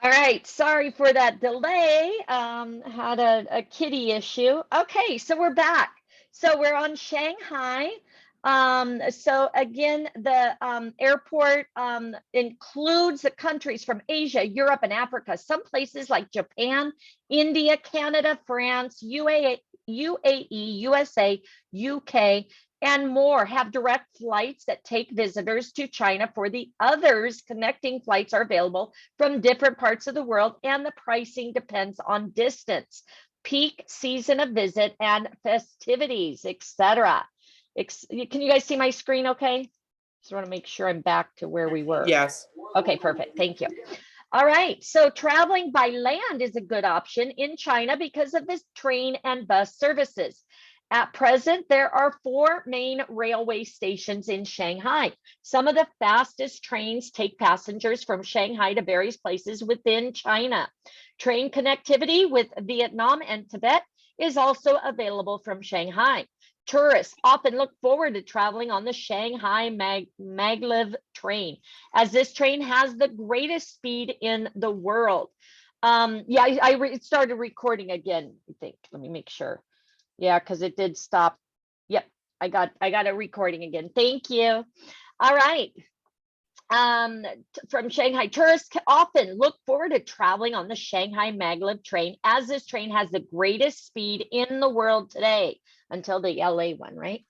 All right, sorry for that delay. Had a kitty issue. Okay, so we're back. So we're on Shanghai. So again, the airport includes the countries from Asia, Europe, and Africa. Some places like Japan, India, Canada, France, UAE, USA, UK, and more have direct flights that take visitors to China. For the others, connecting flights are available from different parts of the world, and the pricing depends on distance, peak season of visit, and festivities, etc. Can you guys see my screen okay? Just want to make sure I'm back to where we were. Yes. Okay, perfect. Thank you. All right, so traveling by land is a good option in China because of this train and bus services. At present, there are 4 main railway stations in Shanghai. Some of the fastest trains take passengers from Shanghai to various places within China. Train connectivity with Vietnam and Tibet is also available from Shanghai. Tourists often look forward to traveling on the Shanghai Maglev train, as this train has the greatest speed in the world. Yeah, I started recording again, I think. Let me make sure. Yeah, because it did stop. Yep, I got a recording again. Thank you. All right. From Shanghai, tourists can often look forward to traveling on the Shanghai Maglev train, as this train has the greatest speed in the world today, until the LA one, right?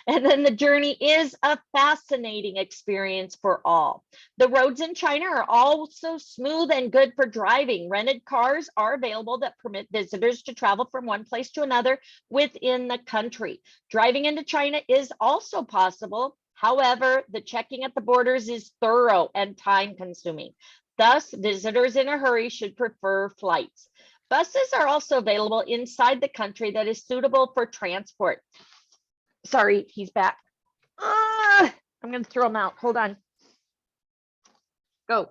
And then the journey is a fascinating experience for all. The roads in China are also smooth and good for driving. Rented cars are available that permit visitors to travel from one place to another within the country. Driving into China is also possible. However, the checking at the borders is thorough and time consuming. Thus, visitors in a hurry should prefer flights. Buses are also available inside the country that is suitable for transport. Sorry, he's back. I'm going to throw him out. Hold on. Go.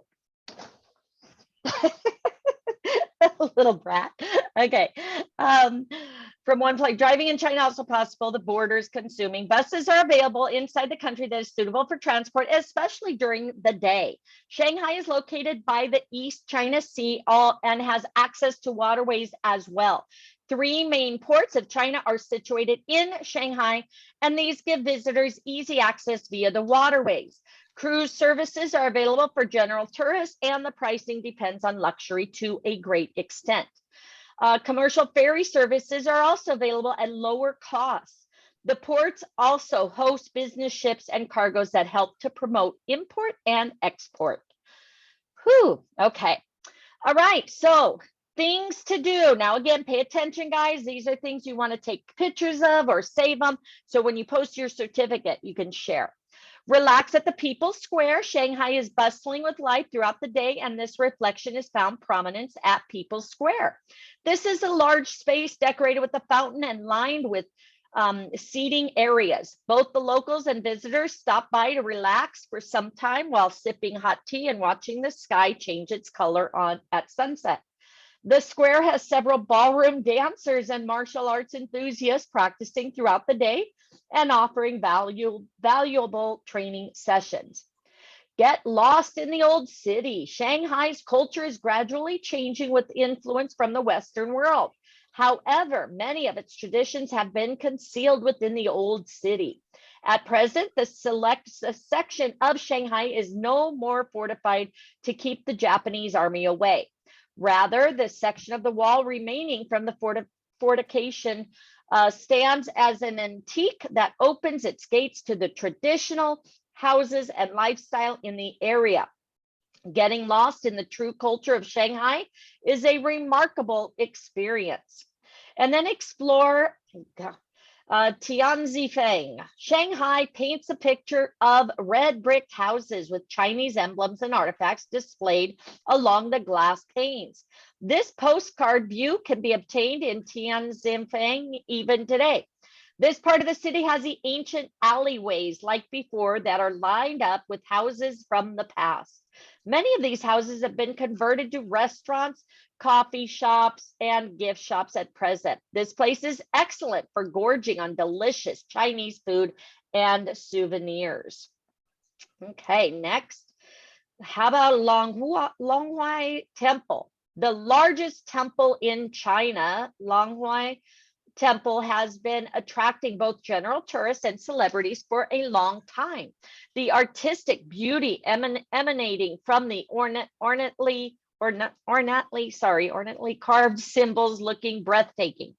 Little brat. Okay. From one place, driving in China also possible. The borders consuming. Buses are available inside the country that is suitable for transport, especially during the day. Shanghai is located by the East China Sea and has access to waterways as well. 3 main ports of China are situated in Shanghai, and these give visitors easy access via the waterways. Cruise services are available for general tourists, and the pricing depends on luxury to a great extent. Commercial ferry services are also available at lower costs. The ports also host business ships and cargoes that help to promote import and export. Whew, okay. All right, so things to do. Now, again, pay attention, guys. These are things you want to take pictures of or save them. So when you post your certificate, you can share. Relax at the People's Square. Shanghai is bustling with life throughout the day, and this reflection is found prominence at People's Square. This is a large space decorated with a fountain and lined with seating areas. Both the locals and visitors stop by to relax for some time while sipping hot tea and watching the sky change its color at sunset. The square has several ballroom dancers and martial arts enthusiasts practicing throughout the day and offering valuable training sessions. Get lost in the old city. Shanghai's culture is gradually changing with influence from the Western world. However, many of its traditions have been concealed within the old city. At present, the section of Shanghai is no more fortified to keep the Japanese army away. Rather, the section of the wall remaining from the fortification stands as an antique that opens its gates to the traditional houses and lifestyle in the area. Getting lost in the true culture of Shanghai is a remarkable experience. And then explore Tianzifeng. Shanghai paints a picture of red brick houses with Chinese emblems and artifacts displayed along the glass panes. This postcard view can be obtained in Tianzifeng even today. This part of the city has the ancient alleyways like before that are lined up with houses from the past. Many of these houses have been converted to restaurants, coffee shops, and gift shops at present. This place is excellent for gorging on delicious Chinese food and souvenirs. Okay, next. How about Longhuai Temple? The largest temple in China, Longhuai Temple has been attracting both general tourists and celebrities for a long time. The artistic beauty emanating from the ornately carved symbols looking breathtaking.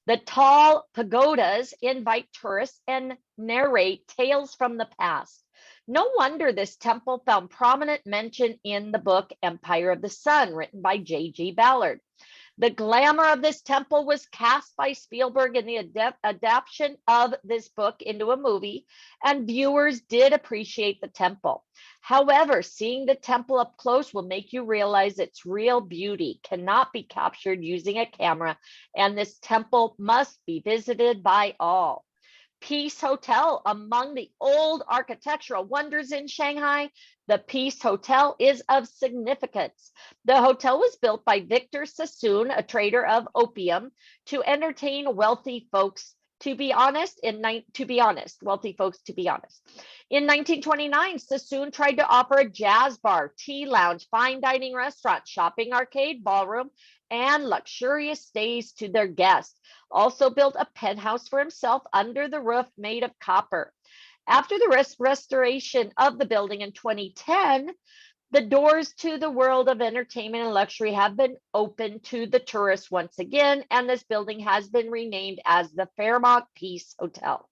The tall pagodas invite tourists and narrate tales from the past. No wonder this temple found prominent mention in the book Empire of the Sun, written by J.G. Ballard. The glamour of this temple was cast by Spielberg in the adaptation of this book into a movie, and viewers did appreciate the temple. However, seeing the temple up close will make you realize its real beauty cannot be captured using a camera, and this temple must be visited by all. Peace Hotel, among the old architectural wonders in Shanghai, the Peace Hotel is of significance. The hotel was built by Victor Sassoon, a trader of opium, to entertain wealthy folks. Wealthy folks, to be honest. In 1929, Sassoon tried to offer a jazz bar, tea lounge, fine dining restaurant, shopping arcade, ballroom, and luxurious stays to their guests. Also built a penthouse for himself under the roof made of copper. After the restoration of the building in 2010, the doors to the world of entertainment and luxury have been opened to the tourists once again, and this building has been renamed as the Fairmont Peace Hotel.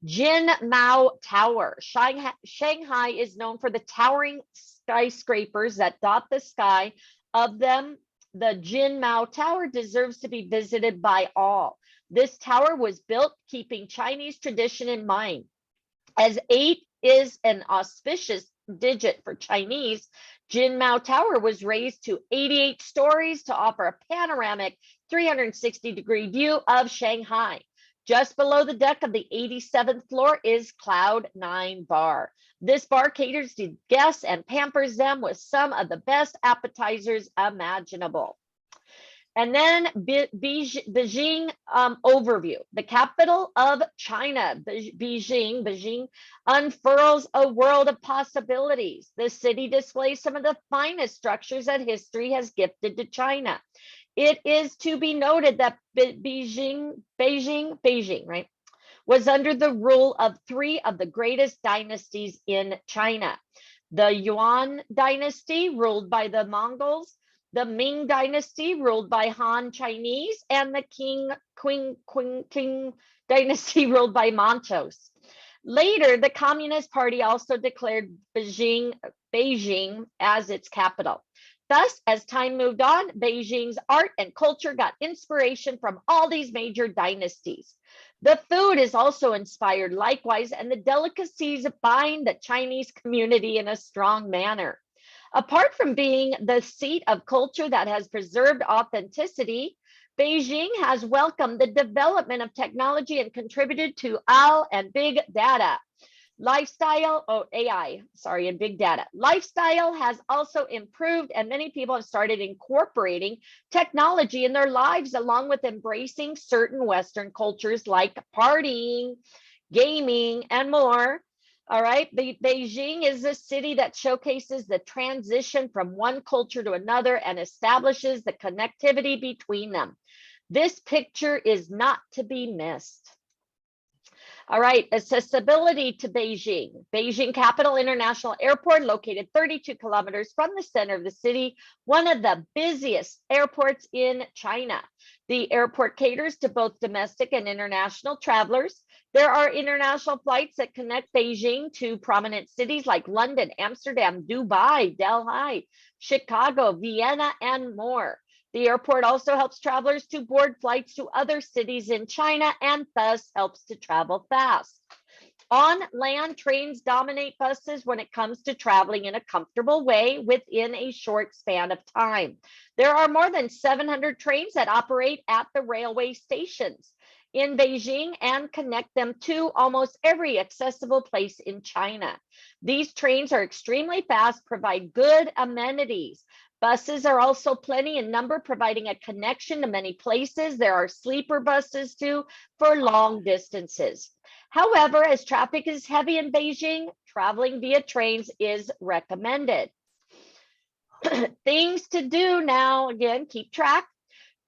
Jin Mao Tower. Shanghai is known for the towering skyscrapers that dot the sky. Of them, the Jin Mao Tower deserves to be visited by all. This tower was built keeping Chinese tradition in mind. As 8 is an auspicious digit for Chinese, Jin Mao Tower was raised to 88 stories to offer a panoramic 360-degree view of Shanghai. Just below the deck of the 87th floor is Cloud 9 Bar. This bar caters to guests and pampers them with some of the best appetizers imaginable. And then Beijing overview. The capital of China, Beijing unfurls a world of possibilities. The city displays some of the finest structures that history has gifted to China. It is to be noted that Beijing, right, was under the rule of 3 of the greatest dynasties in China. The Yuan dynasty, ruled by the Mongols, the Ming dynasty, ruled by Han Chinese, and the Qing dynasty, ruled by Manchus. Later, the Communist Party also declared Beijing as its capital. Thus, as time moved on, Beijing's art and culture got inspiration from all these major dynasties. The food is also inspired likewise, and the delicacies bind the Chinese community in a strong manner. Apart from being the seat of culture that has preserved authenticity, Beijing has welcomed the development of technology and contributed to AI and big data. And big data. Lifestyle has also improved, and many people have started incorporating technology in their lives, along with embracing certain Western cultures like partying, gaming, and more. All right, Beijing is a city that showcases the transition from one culture to another and establishes the connectivity between them. This picture is not to be missed. All right, accessibility to Beijing. Beijing Capital International Airport, located 32 kilometers from the center of the city, one of the busiest airports in China. The airport caters to both domestic and international travelers. There are international flights that connect Beijing to prominent cities like London, Amsterdam, Dubai, Delhi, Chicago, Vienna, and more. The airport also helps travelers to board flights to other cities in China and thus helps to travel fast. On land, trains dominate buses when it comes to traveling in a comfortable way within a short span of time. There are more than 700 trains that operate at the railway stations in Beijing and connect them to almost every accessible place in China. These trains are extremely fast, provide good amenities. Buses are also plenty in number, providing a connection to many places. There are sleeper buses too for long distances. However, as traffic is heavy in Beijing, traveling via trains is recommended. Things to do now, again, keep track.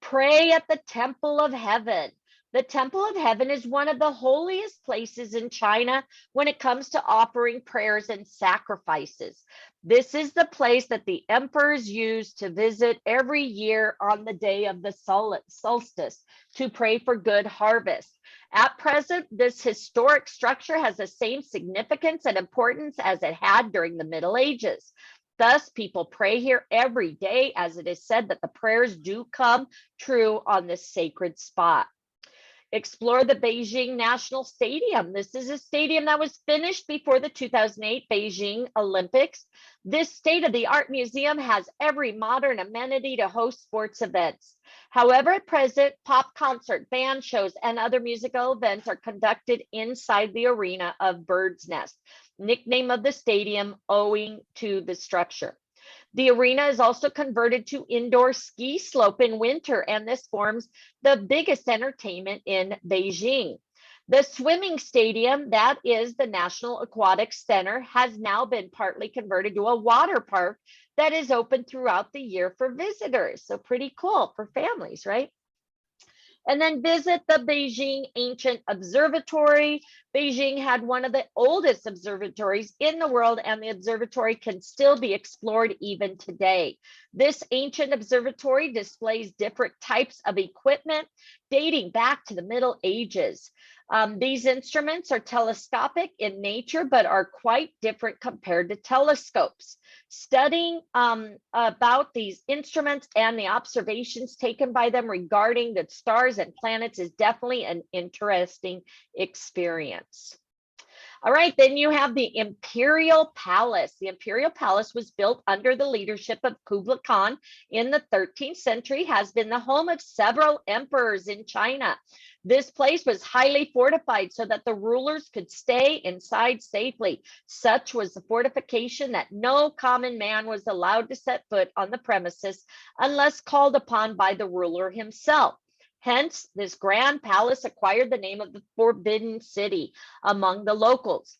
Pray at the Temple of Heaven. The Temple of Heaven is one of the holiest places in China when it comes to offering prayers and sacrifices. This is the place that the emperors used to visit every year on the day of the solstice to pray for good harvest. At present, this historic structure has the same significance and importance as it had during the Middle Ages. Thus, people pray here every day, as it is said that the prayers do come true on this sacred spot. Explore the Beijing National Stadium. This is a stadium that was finished before the 2008 Beijing Olympics. This state-of-the-art museum has every modern amenity to host sports events. However, at present, pop concert, band shows, and other musical events are conducted inside the arena of Bird's Nest, nickname of the stadium owing to the structure. The arena is also converted to indoor ski slope in winter, and this forms the biggest entertainment in Beijing. The swimming stadium, that is the National Aquatic Center, has now been partly converted to a water park that is open throughout the year for visitors. So pretty cool for families, right? And then visit the Beijing Ancient Observatory. Beijing had one of the oldest observatories in the world, and the observatory can still be explored even today. This ancient observatory displays different types of equipment dating back to the Middle Ages. These instruments are telescopic in nature, but are quite different compared to telescopes. Studying about these instruments and the observations taken by them regarding the stars and planets is definitely an interesting experience. All right, then you have the Imperial Palace. The Imperial Palace was built under the leadership of Kublai Khan in the 13th century, has been the home of several emperors in China. This place was highly fortified so that the rulers could stay inside safely. Such was the fortification that no common man was allowed to set foot on the premises unless called upon by the ruler himself. Hence, this grand palace acquired the name of the Forbidden City among the locals.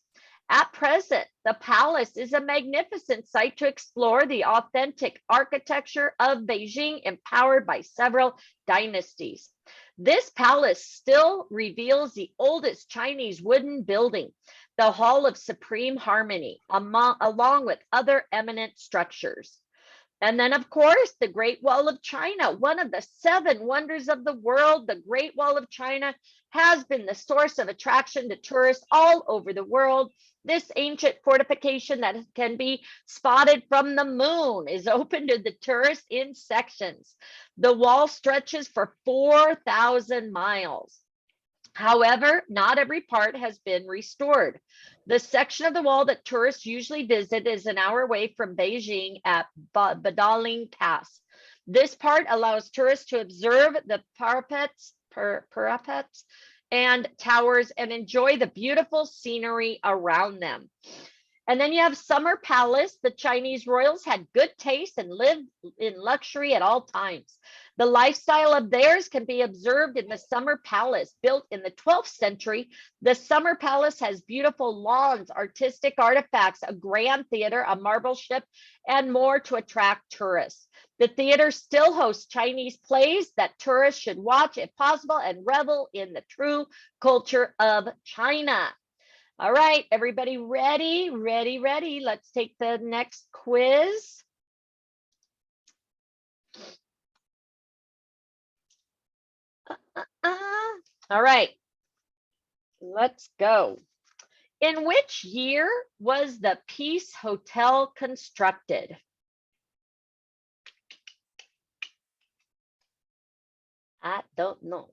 At present, the palace is a magnificent sight to explore the authentic architecture of Beijing, empowered by several dynasties. This palace still reveals the oldest Chinese wooden building, the Hall of Supreme Harmony, along with other eminent structures. And then, of course, the Great Wall of China, one of the 7 wonders of the world. The Great Wall of China has been the source of attraction to tourists all over the world. This ancient fortification that can be spotted from the moon is open to the tourists in sections. The wall stretches for 4,000 miles. However, not every part has been restored. The section of the wall that tourists usually visit is an hour away from Beijing at Badaling Pass. This part allows tourists to observe the parapets and towers and enjoy the beautiful scenery around them. And then you have Summer Palace. The Chinese royals had good taste and lived in luxury at all times. The lifestyle of theirs can be observed in the Summer Palace. Built in the 12th century, the Summer Palace has beautiful lawns, artistic artifacts, a grand theater, a marble ship, and more to attract tourists. The theater still hosts Chinese plays that tourists should watch if possible and revel in the true culture of China. All right, everybody ready? Ready. Let's take the next quiz. All right, let's go. In which year was the Peace Hotel constructed? I don't know.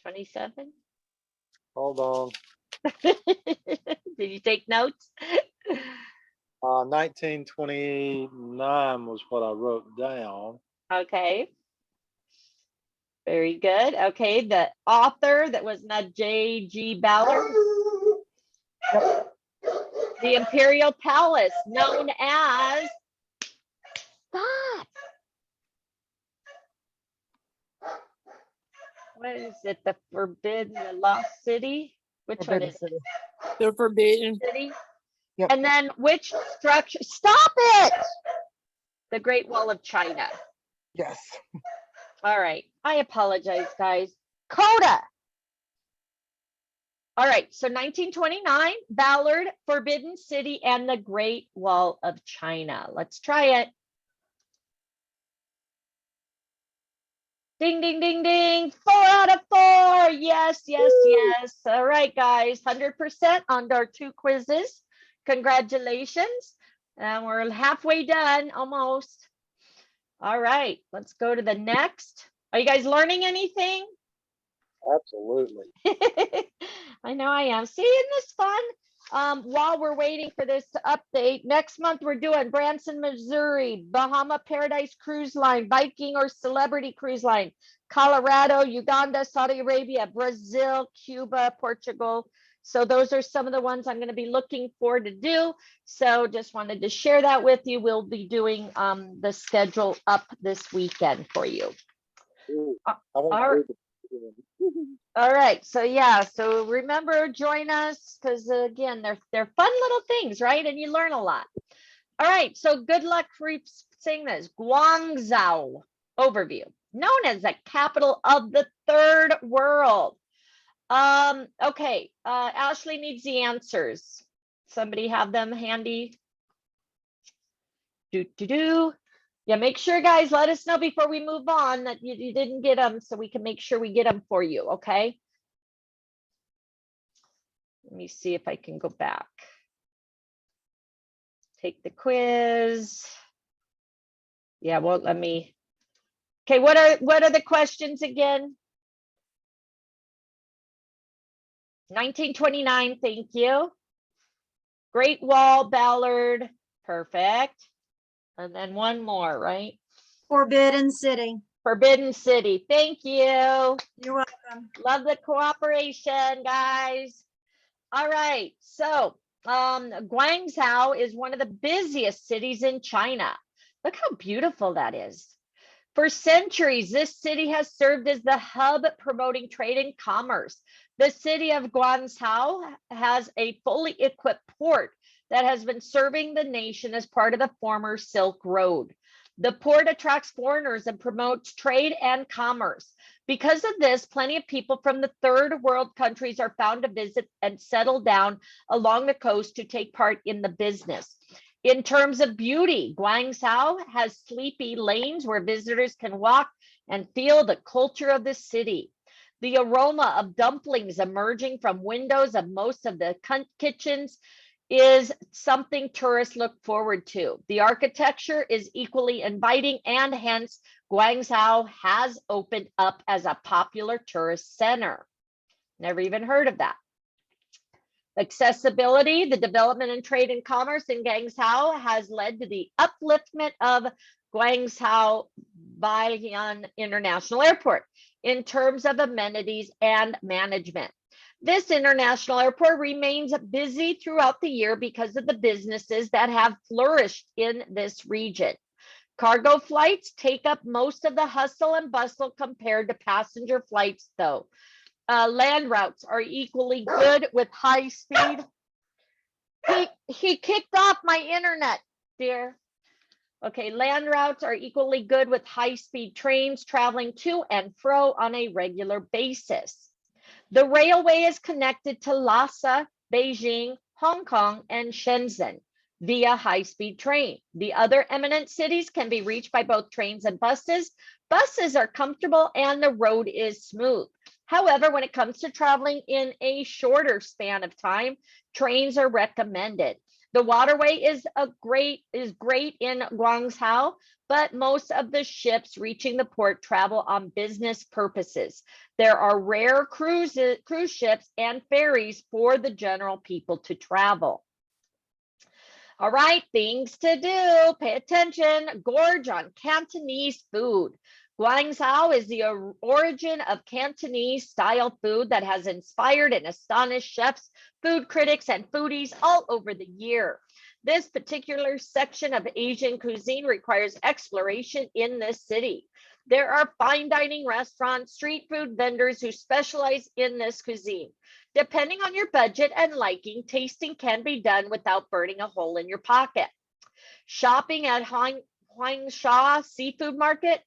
27? Hold on. Did you take notes? 1929 was what I wrote down. Okay. Very good. Okay, the author, that was not J.G. Ballard. The Imperial Palace, known as, stop. What is it? The Forbidden, the Lost City? Which one Forbidden is City. The Forbidden. City? Yep. And then which structure? Stop it! The Great Wall of China. Yes. All right. I apologize, guys. Coda. All right. So 1929, Ballard, Forbidden City, and the Great Wall of China. Let's try it. Ding, ding, ding, ding. 4 out of 4. Yes, yes, yes. All right, guys. 100% on our 2 quizzes. Congratulations. And we're halfway done, almost. All right. Let's go to the next. Are you guys learning anything? Absolutely. I know I am. See, isn't this fun? While we're waiting for this to update, next month we're doing Branson, Missouri, Bahama Paradise Cruise Line, Viking or Celebrity Cruise Line, Colorado, Uganda, Saudi Arabia, Brazil, Cuba, Portugal. So those are some of the ones I'm going to be looking for to do. So just wanted to share that with you. We'll be doing the schedule up this weekend for you. Ooh, I won't all read the- All right, so yeah, so remember, join us because again, they're fun little things, right? And you learn a lot. All right, so good luck for saying this. Guangzhou overview, known as the capital of the third world. Okay, Ashley needs the answers. Somebody have them handy. Yeah, make sure, guys, let us know before we move on that you didn't get them so we can make sure we get them for you, okay? Let me see if I can go back. Take the quiz. Yeah, well, let me. Okay, what are the questions again? 1929, thank you. Great Wall, Ballard, perfect. And then one more, right? Forbidden City. Forbidden City, thank you. You're welcome. Love the cooperation, guys. All right, so Guangzhou is one of the busiest cities in China. Look how beautiful that is. For centuries, this city has served as the hub promoting trade and commerce. The city of Guangzhou has a fully equipped port that has been serving the nation as part of the former Silk Road. The port attracts foreigners and promotes trade and commerce. Because of this, plenty of people from the third world countries are found to visit and settle down along the coast to take part in the business. In terms of beauty, Guangzhou has sleepy lanes where visitors can walk and feel the culture of the city. The aroma of dumplings emerging from windows of most of the kitchens is something tourists look forward to. The architecture is equally inviting, and hence Guangzhou has opened up as a popular tourist center. Never even heard of that. Accessibility, the development in trade and commerce in Guangzhou has led to the upliftment of Guangzhou Baiyuan International Airport in terms of amenities and management. This international airport remains busy throughout the year because of the businesses that have flourished in this region. Cargo flights take up most of the hustle and bustle compared to passenger flights, though. Land routes are equally good with high speed. He kicked off my internet, dear. Okay, land routes are equally good with high-speed trains traveling to and fro on a regular basis. The railway is connected to Lhasa, Beijing, Hong Kong, and Shenzhen via high-speed train. The other eminent cities can be reached by both trains and buses. Buses are comfortable and the road is smooth. However, when it comes to traveling in a shorter span of time, trains are recommended. The waterway is great in Guangzhou, but most of the ships reaching the port travel on business purposes. There are rare cruise ships and ferries for the general people to travel. All right, things to do. Pay attention. Gorge on Cantonese food. Guangzhou is the origin of Cantonese style food that has inspired and astonished chefs, food critics, and foodies all over the year. This particular section of Asian cuisine requires exploration in this city. There are fine dining restaurants, street food vendors who specialize in this cuisine. Depending on your budget and liking, tasting can be done without burning a hole in your pocket. Shopping at Huangsha Seafood Market.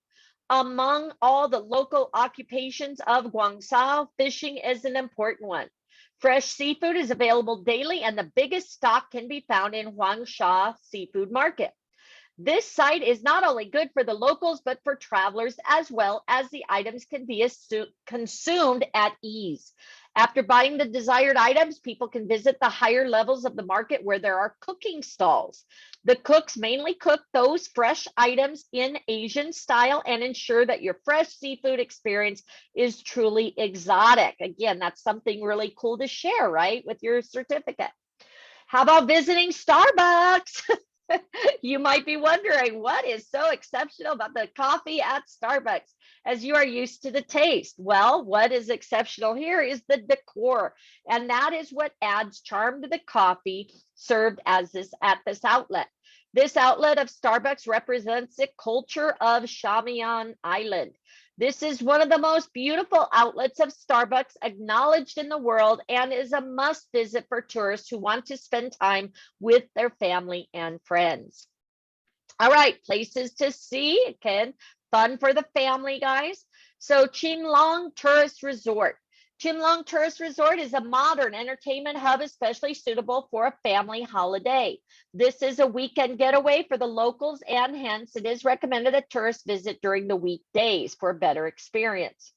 Among all the local occupations of Guangzhou, fishing is an important one. Fresh seafood is available daily, and the biggest stock can be found in Huangsha Seafood Market. This site is not only good for the locals, but for travelers as well, as the items can be consumed at ease. After buying the desired items, people can visit the higher levels of the market where there are cooking stalls. The cooks mainly cook those fresh items in Asian style and ensure that your fresh seafood experience is truly exotic. Again, that's something really cool to share, right, with your certificate. How about visiting Starbucks? You might be wondering, what is so exceptional about the coffee at Starbucks, as you are used to the taste? Well, what is exceptional here is the decor, and that is what adds charm to the coffee served at this outlet. This outlet of Starbucks represents the culture of Shamian Island. This is one of the most beautiful outlets of Starbucks acknowledged in the world, and is a must visit for tourists who want to spend time with their family and friends. All right, places to see. Again, fun for the family, guys. So Chimlong Tourist Resort. Chimlong Tourist Resort is a modern entertainment hub, especially suitable for a family holiday. This is a weekend getaway for the locals, and hence it is recommended that tourists visit during the weekdays for a better experience.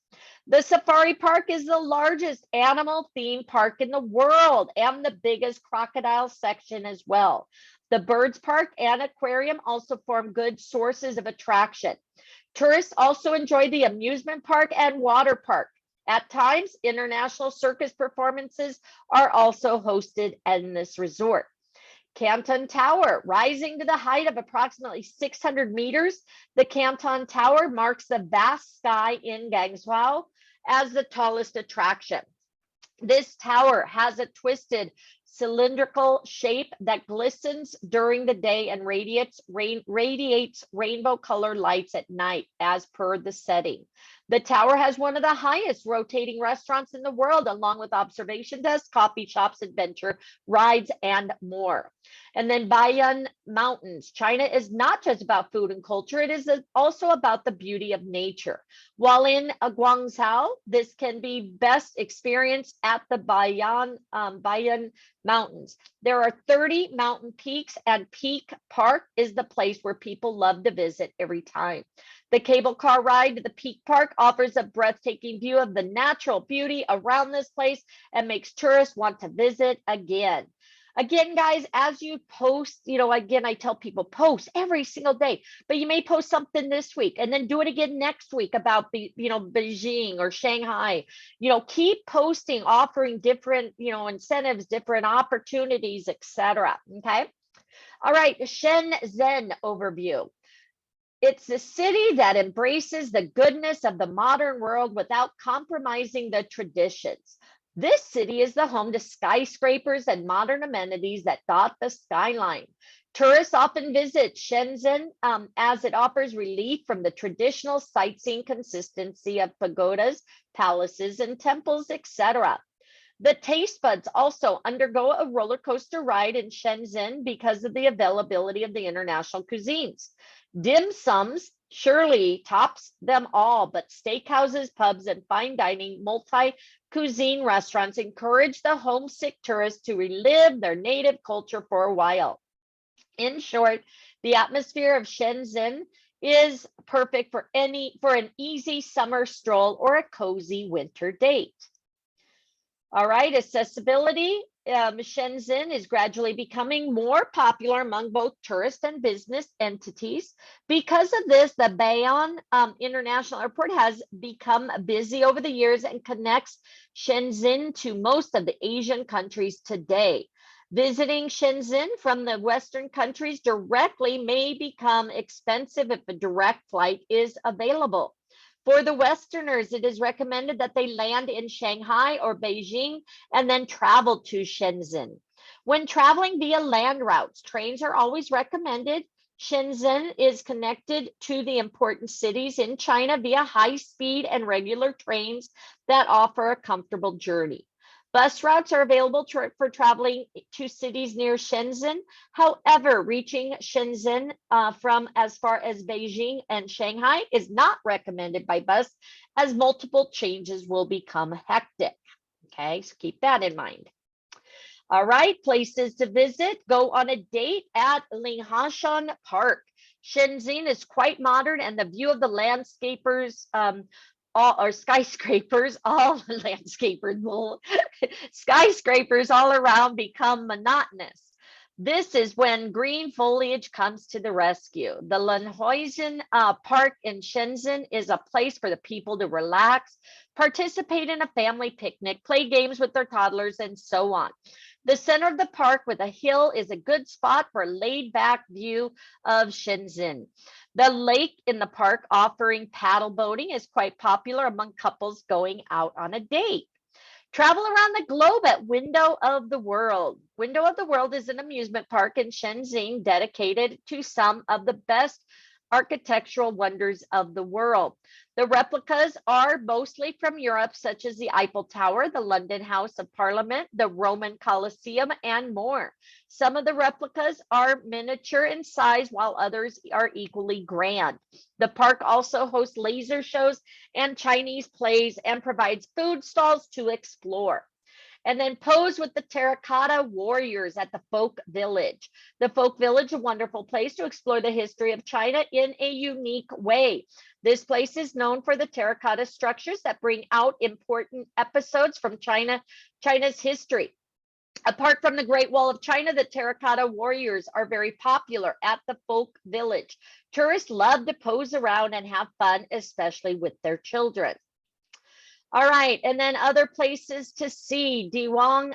The safari park is the largest animal theme park in the world and the biggest crocodile section as well. The birds park and aquarium also form good sources of attraction. Tourists also enjoy the amusement park and water park. At times, international circus performances are also hosted in this resort. Canton Tower, rising to the height of approximately 600 meters, the Canton Tower marks the vast sky in Guangzhou as the tallest attraction. This tower has a twisted cylindrical shape that glistens during the day and radiates rainbow colored lights at night as per the setting. The tower has one of the highest rotating restaurants in the world, along with observation desks, coffee shops, adventure rides, and more. And then Bayan Mountains. China is not just about food and culture, it is also about the beauty of nature. While in Guangzhou, this can be best experienced at the Bayan Mountains. There are 30 mountain peaks, and Peak Park is the place where people love to visit every time. The cable car ride to the Peak Park offers a breathtaking view of the natural beauty around this place and makes tourists want to visit again. Again, guys, as you post, again, I tell people post every single day, but you may post something this week and then do it again next week about Beijing or Shanghai. Keep posting, offering different, incentives, different opportunities, etc. Okay. All right, Shenzhen overview. It's the city that embraces the goodness of the modern world without compromising the traditions. This city is the home to skyscrapers and modern amenities that dot the skyline. Tourists often visit Shenzhen as it offers relief from the traditional sightseeing consistency of pagodas, palaces, and temples, etc. The taste buds also undergo a roller coaster ride in Shenzhen because of the availability of the international cuisines. Dim sums surely tops them all, but steakhouses, pubs, and fine dining multi-cuisine restaurants encourage the homesick tourists to relive their native culture for a while. In short, the atmosphere of Shenzhen is perfect for an easy summer stroll or a cozy winter date. All right, accessibility. Shenzhen is gradually becoming more popular among both tourist and business entities. Because of this, the Bayan International Airport has become busy over the years and connects Shenzhen to most of the Asian countries today. Visiting Shenzhen from the Western countries directly may become expensive if a direct flight is available. For the Westerners, it is recommended that they land in Shanghai or Beijing and then travel to Shenzhen. When traveling via land routes, trains are always recommended. Shenzhen is connected to the important cities in China via high-speed and regular trains that offer a comfortable journey. Bus routes are available for traveling to cities near Shenzhen. However, reaching Shenzhen from as far as Beijing and Shanghai is not recommended by bus, as multiple changes will become hectic. Okay, so keep that in mind. All right, places to visit. Go on a date at Linghashan Park. Shenzhen is quite modern, and the view of the landscapers, all skyscrapers, all landscapers, skyscrapers all around become monotonous. This is when green foliage comes to the rescue. The Linhuizen Park in Shenzhen is a place for the people to relax, participate in a family picnic, play games with their toddlers, and so on. The center of the park with a hill is a good spot for a laid-back view of Shenzhen. The lake in the park offering paddle boating is quite popular among couples going out on a date. Travel around the globe at Window of the World. Window of the World is an amusement park in Shenzhen dedicated to some of the best architectural wonders of the world. The replicas are mostly from Europe, such as the Eiffel Tower, the London House of Parliament, the Roman Colosseum, and more. Some of the replicas are miniature in size, while others are equally grand. The park also hosts laser shows and Chinese plays and provides food stalls to explore. And then pose with the terracotta warriors at the Folk Village. The Folk Village, a wonderful place to explore the history of China in a unique way. This place is known for the terracotta structures that bring out important episodes from China's history. Apart from the Great Wall of China, the terracotta warriors are very popular at the Folk Village. Tourists love to pose around and have fun, especially with their children. All right, and then other places to see, Diwang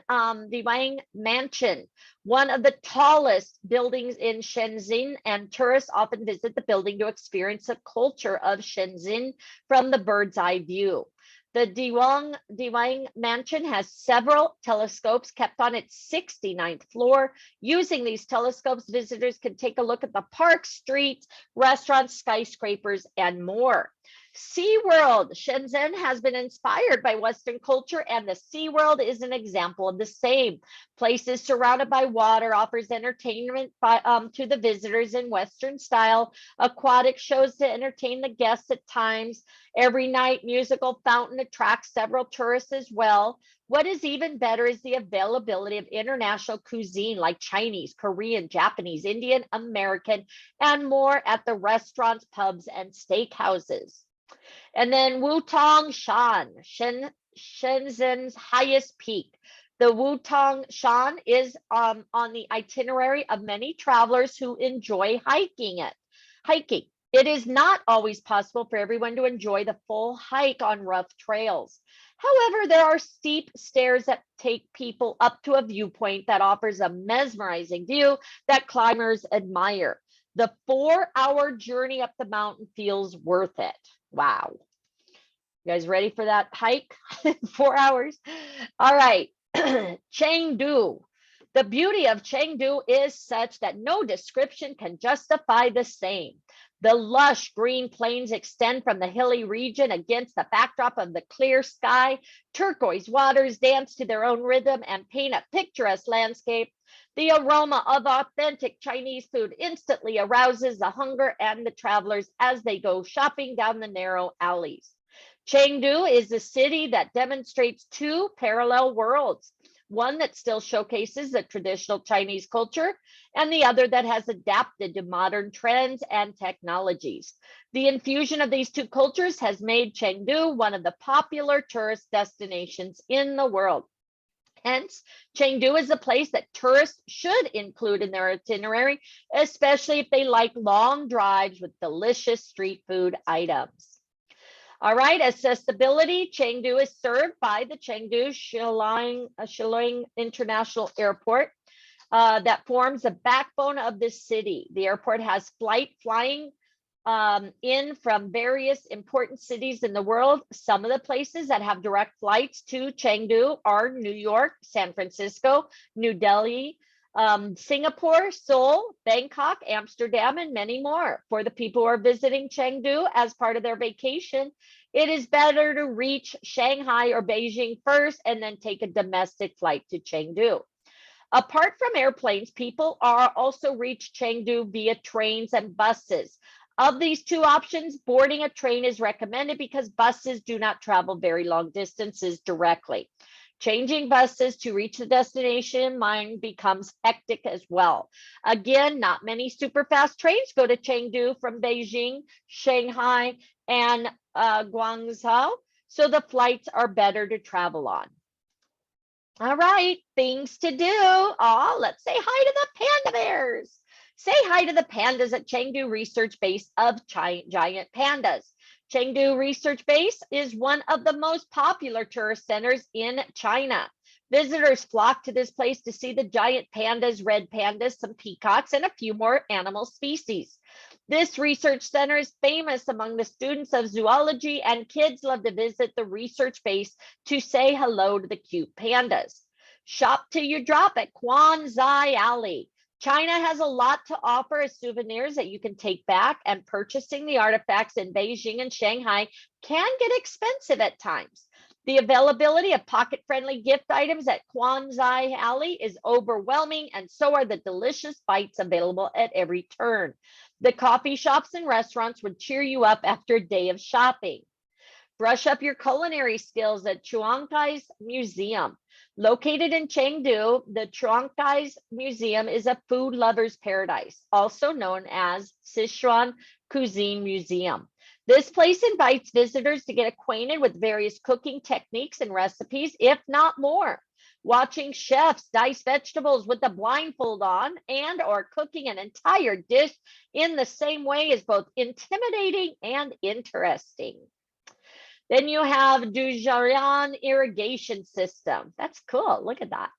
Mansion, one of the tallest buildings in Shenzhen, and tourists often visit the building to experience the culture of Shenzhen from the bird's eye view. The Diwang Mansion has several telescopes kept on its 69th floor. Using these telescopes, visitors can take a look at the park, streets, restaurants, skyscrapers, and more. SeaWorld. Shenzhen has been inspired by Western culture, and the SeaWorld is an example of the same. Places surrounded by water offers entertainment to the visitors in Western style, aquatic shows to entertain the guests at times. Every night, musical fountain attracts several tourists as well. What is even better is the availability of international cuisine like Chinese, Korean, Japanese, Indian, American, and more at the restaurants, pubs, and steakhouses. And then Wutong Shan, Shenzhen's highest peak. The Wutong Shan is on the itinerary of many travelers who enjoy hiking. It is not always possible for everyone to enjoy the full hike on rough trails. However, there are steep stairs that take people up to a viewpoint that offers a mesmerizing view that climbers admire. The 4-hour journey up the mountain feels worth it. Wow. You guys ready for that hike? 4 hours. All right. Chengdu. The beauty of Chengdu is such that no description can justify the same. The lush green plains extend from the hilly region against the backdrop of the clear sky. Turquoise waters dance to their own rhythm and paint a picturesque landscape. The aroma of authentic Chinese food instantly arouses the hunger and the travelers as they go shopping down the narrow alleys. Chengdu is a city that demonstrates two parallel worlds, one that still showcases the traditional Chinese culture and the other that has adapted to modern trends and technologies. The infusion of these two cultures has made Chengdu one of the popular tourist destinations in the world. Hence, Chengdu is a place that tourists should include in their itinerary, especially if they like long drives with delicious street food items. All right, accessibility. Chengdu is served by the Chengdu Shillong International Airport that forms the backbone of the city. The airport has flying in from various important cities in the world. Some of the places that have direct flights to Chengdu are New York, San Francisco, New Delhi, Singapore, Seoul, Bangkok, Amsterdam, and many more. For the people who are visiting Chengdu as part of their vacation, it is better to reach Shanghai or Beijing first and then take a domestic flight to Chengdu. Apart from airplanes, people are also reach Chengdu via trains and buses. Of these two options, boarding a train is recommended because buses do not travel very long distances directly. Changing buses to reach the destination line becomes hectic as well. Again, not many super fast trains go to Chengdu from Beijing, Shanghai, and Guangzhou, so the flights are better to travel on. All right, things to do. Oh, let's say hi to the panda bears. Say hi to the pandas at Chengdu Research Base of Giant Pandas. Chengdu Research Base is one of the most popular tourist centers in China. Visitors flock to this place to see the giant pandas, red pandas, some peacocks, and a few more animal species. This research center is famous among the students of zoology, and kids love to visit the research base to say hello to the cute pandas. Shop till you drop at Quanzai Alley. China has a lot to offer as souvenirs that you can take back, and purchasing the artifacts in Beijing and Shanghai can get expensive at times. The availability of pocket-friendly gift items at Quanzai Alley is overwhelming, and so are the delicious bites available at every turn. The coffee shops and restaurants would cheer you up after a day of shopping. Brush up your culinary skills at Chuangkai's Museum. Located in Chengdu, the Chuangkai's Museum is a food lover's paradise, also known as Sichuan Cuisine Museum. This place invites visitors to get acquainted with various cooking techniques and recipes, if not more. Watching chefs dice vegetables with the blindfold on and or cooking an entire dish in the same way is both intimidating and interesting. Then you have Dujian irrigation system. That's cool. Look at that.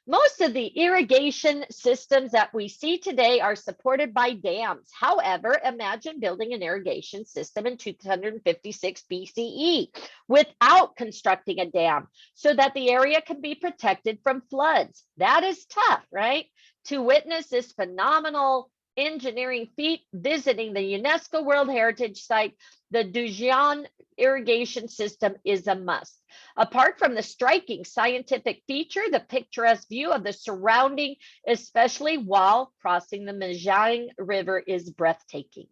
Most of the irrigation systems that we see today are supported by dams. However, imagine building an irrigation system in 256 BCE without constructing a dam so that the area can be protected from floods. That is tough, right? To witness this phenomenal engineering feat, visiting the UNESCO World Heritage Site, the Dujian irrigation system is a must. Apart from the striking scientific feature, the picturesque view of the surrounding, especially while crossing the Mejiang River, is breathtaking.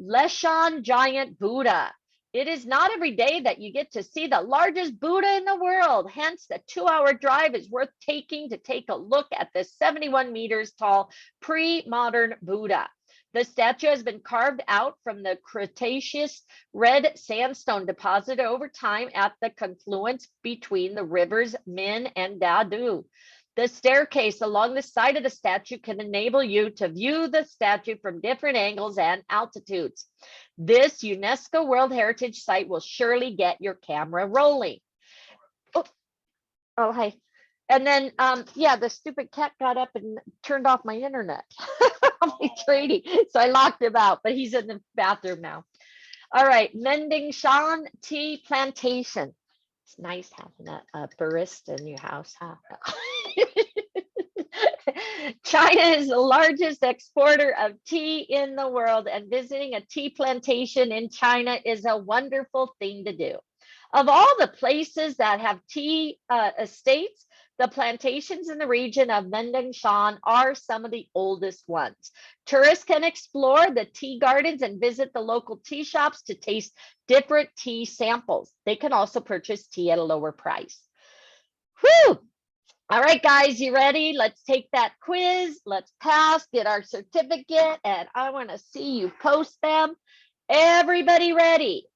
Leshan Giant Buddha. It is not every day that you get to see the largest Buddha in the world. Hence, the 2-hour drive is worth taking to take a look at the 71 meters tall pre-modern Buddha. The statue has been carved out from the Cretaceous red sandstone deposit over time at the confluence between the rivers Min and Dadu. The staircase along the side of the statue can enable you to view the statue from different angles and altitudes. This UNESCO World Heritage Site will surely get your camera rolling. Oh, hi. And then, yeah, the stupid cat got up and turned off my internet. My trading, so I locked him out, but he's in the bathroom now. All right, Mendingshan Tea Plantation. It's nice having a barista in your house, huh? China is the largest exporter of tea in the world, and visiting a tea plantation in China is a wonderful thing to do. Of all the places that have tea estates, the plantations in the region of Mendingshan are some of the oldest ones. Tourists can explore the tea gardens and visit the local tea shops to taste different tea samples. They can also purchase tea at a lower price. Whew! All right, guys, you ready? Let's take that quiz. Let's pass, get our certificate, and I want to see you post them. Everybody ready?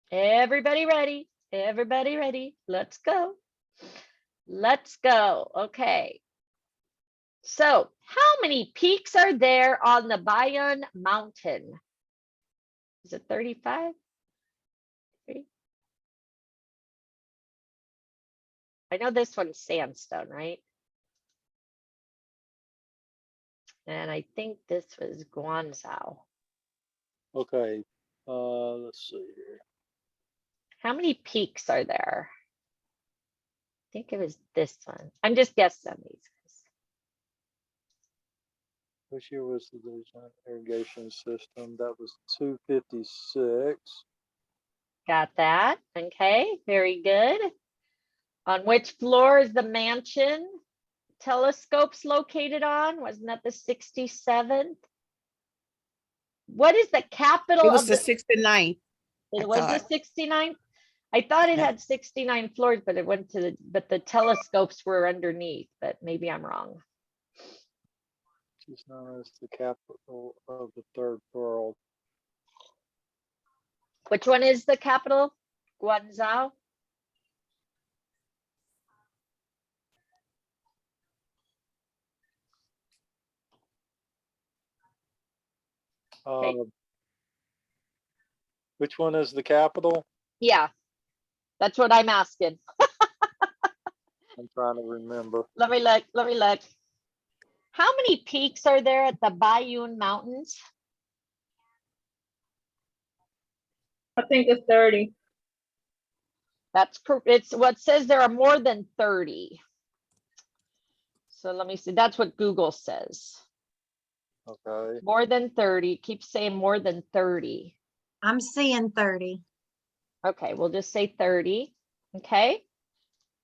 Everybody ready? Everybody ready? Let's go. Let's go. Okay. So, how many peaks are there on the Bayan Mountain? Is it 35? I know this one's sandstone, right? And I think this was Guangzhou. Okay. Let's see here. How many peaks are there? I think it was this one. I'm just guessing these guys. Which year was the design irrigation system? That was 256. Got that. Okay, very good. On which floor is the mansion telescopes located on? Wasn't that the 67th? What is the capital It was of the the, 69th. it I was the thought. 69th? I thought it Yeah. had 69 floors, but it went to the, but the telescopes were underneath, but maybe I'm wrong. She's known as the capital of the third world. Which one is the capital? Guangzhou? Okay. Which one is the capital? Yeah, that's what I'm asking. I'm trying to remember. Let me look, let me look. How many peaks are there at the Bayun Mountains? I think it's 30. That's correct. It's what says there are more than 30. So let me see. That's what Google says. Okay. More than 30. Keep saying more than 30. I'm seeing 30. Okay, we'll just say 30. Okay.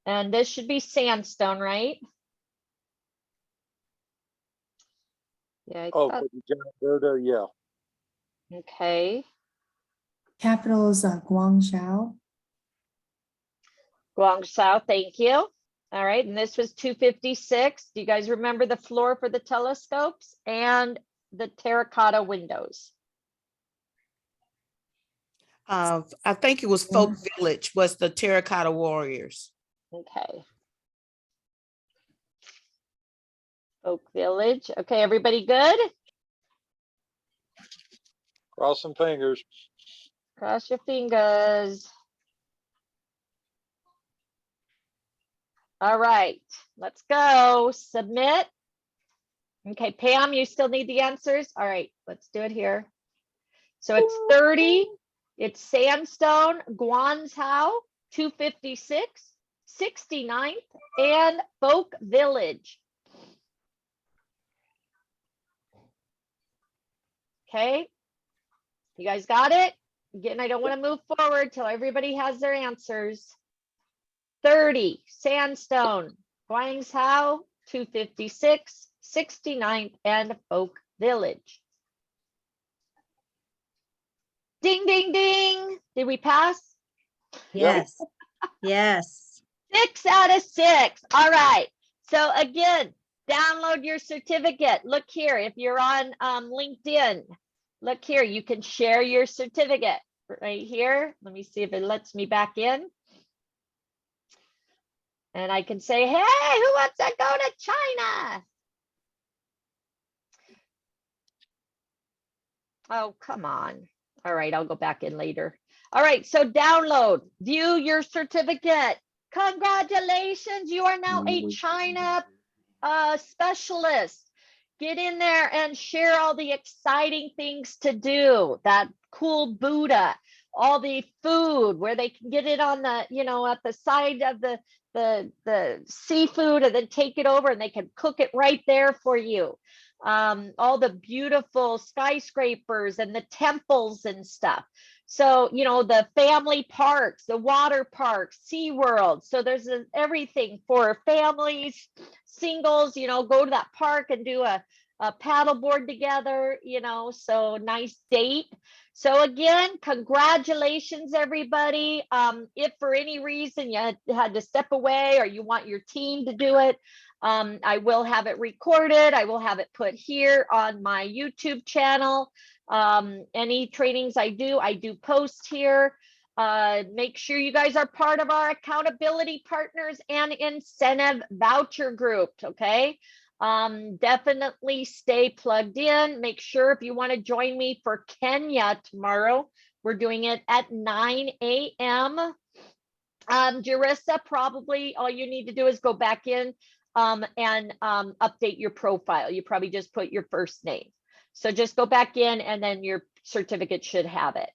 And this should be sandstone, right? Yeah. I Oh, thought- for the giant Buddha, yeah. okay. Capital is Guangzhou. Guangzhou, thank you. All right, and this was 256. Do you guys remember the floor for the telescopes and the terracotta windows? I think it was Folk Village was the Terracotta Warriors. Okay. Oak Village. Okay, everybody good? Cross some fingers. Cross your fingers. All right, let's go. Submit. Okay, Pam, you still need the answers? All right, let's do it here. So it's 30, it's sandstone, Guangzhou, 256, 69th, and Folk Village. Okay, you guys got it? Again, I don't want to move forward till everybody has their answers. 30, sandstone, Guangzhou, 256, 69th, and Folk Village. Ding, ding, ding. Did we pass? Yes. Yes. 6 out of 6. All right. So again, download your certificate. Look here. If you're on LinkedIn, look here. You can share your certificate right here. Let me see if it lets me back in. And I can say, hey, who wants to go to China? Oh, come on. All right, I'll go back in later. All right, so download, view your certificate. Congratulations, you are now a China specialist. Get in there and share all the exciting things to do. That cool Buddha, all the food where they can get it on the, you know, at the side of the seafood and then take it over and they can cook it right there for you. All the beautiful skyscrapers and the temples and stuff. So, you know, the family parks, the water parks, SeaWorld. So there's everything for families, singles, you know, go to that park and do a paddleboard together, you know, so nice date. So again, congratulations, everybody. If for any reason you had to step away or you want your team to do it, I will have it recorded. I will have it put here on my YouTube channel. Any trainings I do post here. Make sure you guys are part of our accountability partners and incentive voucher group, okay? Definitely stay plugged in. Make sure if you want to join me for Kenya tomorrow, we're doing it at 9 a.m. Jarissa, probably all you need to do is go back in and update your profile. You probably just put your first name. So just go back in and then your certificate should have it.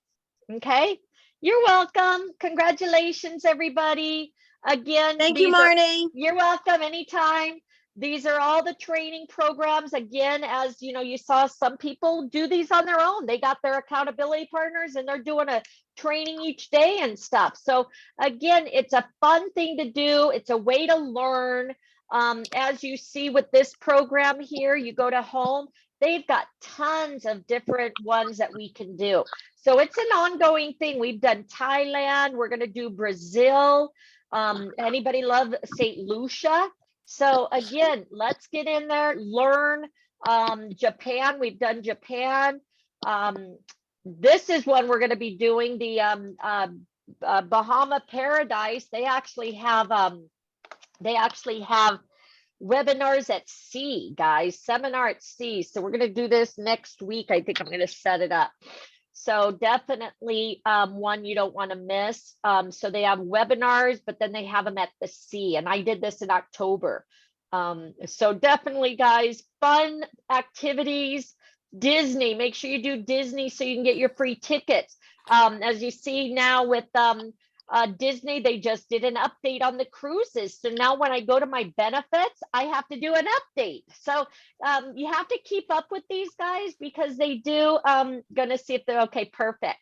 Okay, you're welcome. Congratulations, everybody. Again, Thank you, Marnie. you're welcome anytime. These are all the training programs. Again, as you know, you saw some people do these on their own. They got their accountability partners and they're doing a training each day and stuff. So again, it's a fun thing to do. It's a way to learn. As you see with this program here, you go to home, they've got tons of different ones that we can do. So it's an ongoing thing. We've done Thailand. We're going to do Brazil. Anybody love St. Lucia? So again, let's get in there, learn. Japan, we've done Japan. This is one we're going to be doing, the Bahama Paradise. They actually have webinars at sea, guys, seminar at sea. So we're going to do this next week. I think I'm going to set it up. So definitely one you don't want to miss. So they have webinars, but then they have them at the sea. And I did this in October. So definitely, guys, fun activities. Disney, make sure you do Disney so you can get your free tickets. As you see now with Disney, they just did an update on the cruises. So now when I go to my benefits, I have to do an update. So you have to keep up with these guys because they do, gonna see if they're okay, perfect.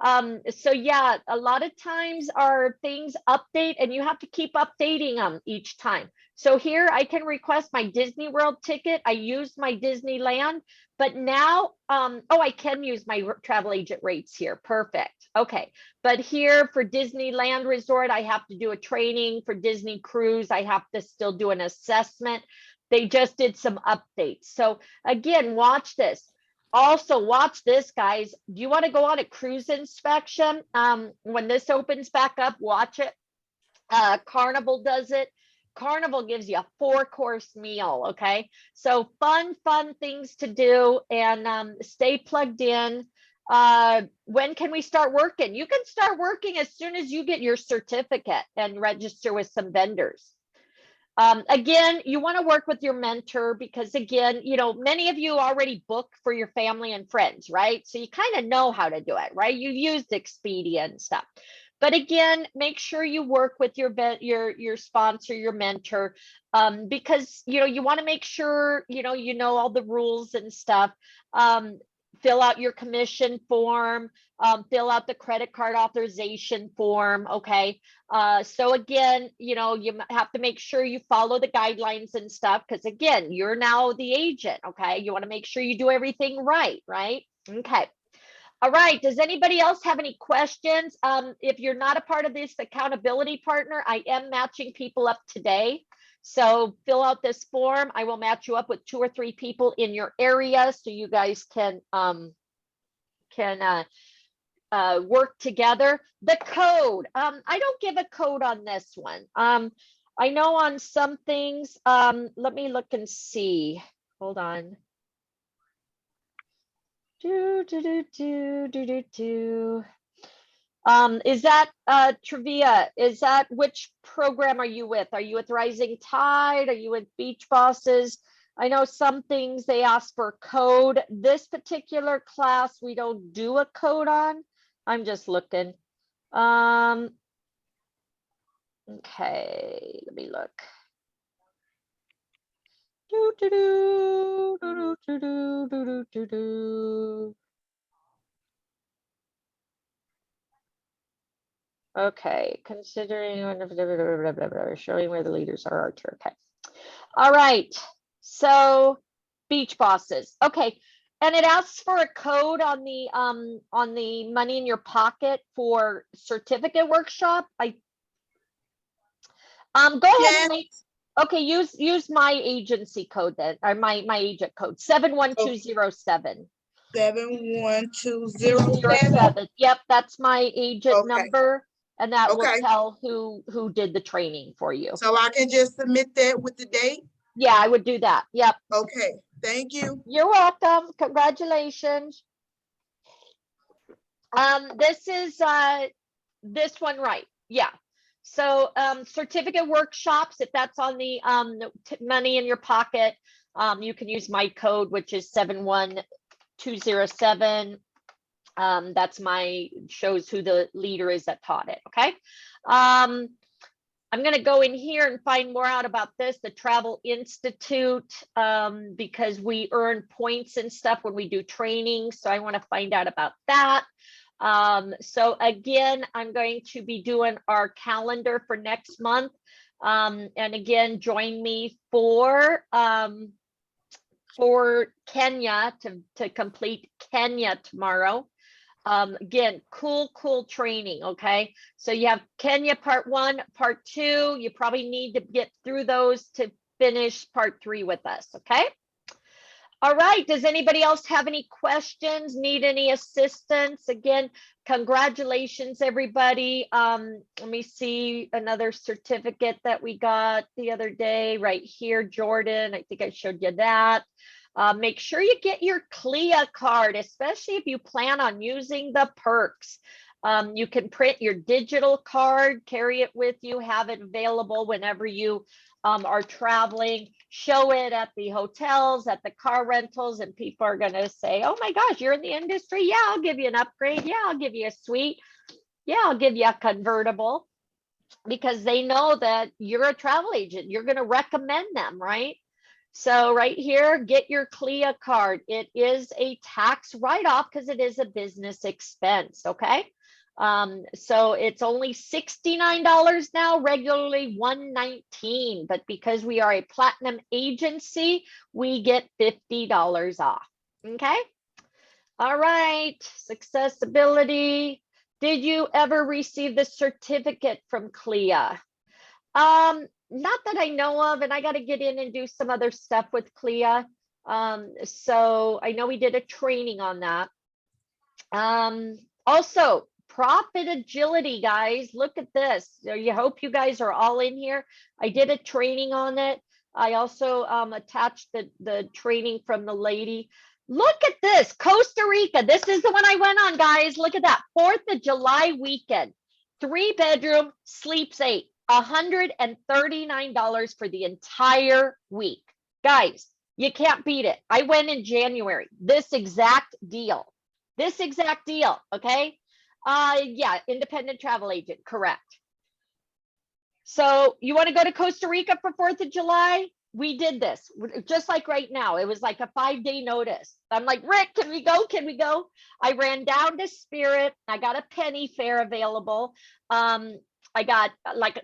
So yeah, a lot of times our things update and you have to keep updating them each time. So here I can request my Disney World ticket. I used my Disneyland, but now, oh, I can use my travel agent rates here. Perfect. Okay. But here for Disneyland Resort, I have to do a training. For Disney Cruise, I have to still do an assessment. They just did some updates. So again, watch this. Also watch this, guys. Do you want to go on a cruise inspection? When this opens back up, watch it. Carnival does it. Carnival gives you a 4-course meal. Okay. So fun things to do, and stay plugged in. When can we start working? You can start working as soon as you get your certificate and register with some vendors. Again, you want to work with your mentor because again, you know, many of you already book for your family and friends, right? So you kind of know how to do it, right? You've used Expedia and stuff. But again, make sure you work with your sponsor, your mentor, because you know you want to make sure you know all the rules and stuff. Fill out your commission form, fill out the credit card authorization form. Okay. So again, you know, you have to make sure you follow the guidelines and stuff because again, you're now the agent. Okay. You want to make sure you do everything right. Right. Okay. All right. Does anybody else have any questions? If you're not a part of this accountability partner, I am matching people up today. So fill out this form. I will match you up with 2 or 3 people in your area so you guys can work together. The code. I don't give a code on this one. I know on some things, let me look and see. Hold on. Is that Trivia? Is that which program are you with? Are you with Rising Tide? Are you with Beach Bosses? I know some things they ask for code. This particular class we don't do a code on. I'm just looking. Okay, let me look. Okay, considering showing where the leaders are. Okay. All right. So Beach Bosses. Okay. And it asks for a code on the money in your pocket for certificate workshop. Go ahead and make, okay, use my agency code then, or my agent code 71207. 71207. Yep, that's my agent Okay. number, and that will Okay. tell who did the training for you. So I can just submit that with the date? Yeah, I would do that. Yep. Okay, thank you. You're welcome. Congratulations. This is this one, right? Yeah. So certificate workshops, if that's on the money in your pocket, you can use my code, which is 71207. That's shows who the leader is that taught it. Okay. I'm going to go in here and find more out about this, the Travel Institute, because we earn points and stuff when we do training. So I want to find out about that. So again, I'm going to be doing our calendar for next month. And again, join me for Kenya to complete Kenya tomorrow. Again, cool training. Okay. So you have Kenya part 1, part 2. You probably need to get through those to finish part 3 with us. Okay. All right. Does anybody else have any questions? Need any assistance? Again, congratulations, everybody. Let me see another certificate that we got the other day right here, Jordan. I think I showed you that. Make sure you get your CLIA card, especially if you plan on using the perks. You can print your digital card, carry it with you, have it available whenever you are traveling, show it at the hotels, at the car rentals, and people are going to say, oh my gosh, you're in the industry. Yeah, I'll give you an upgrade. Yeah, I'll give you a suite. Yeah, I'll give you a convertible, because they know that you're a travel agent. You're going to recommend them, right? So right here, get your CLIA card. It is a tax write-off because it is a business expense, okay? So it's only $69 now, regularly $119, but because we are a platinum agency, we get $50 off, okay? All right, accessibility. Did you ever receive the certificate from CLIA? Not that I know of, and I got to get in and do some other stuff with CLIA. So I know we did a training on that. Also, profit agility, guys. Look at this. You hope you guys are all in here. I did a training on it. I also attached the training from the lady. Look at this, Costa Rica. This is the one I went on, guys. Look at that, 4th of July weekend. 3-bedroom, sleeps 8. $139 for the entire week. Guys, you can't beat it. I went in January. This exact deal. Okay. Yeah, independent travel agent, correct. So you want to go to Costa Rica for 4th of July? We did this just like right now. It was like a 5-day notice. I'm like, Rick, can we go? Can we go? I ran down to Spirit. I got a penny fare available. I got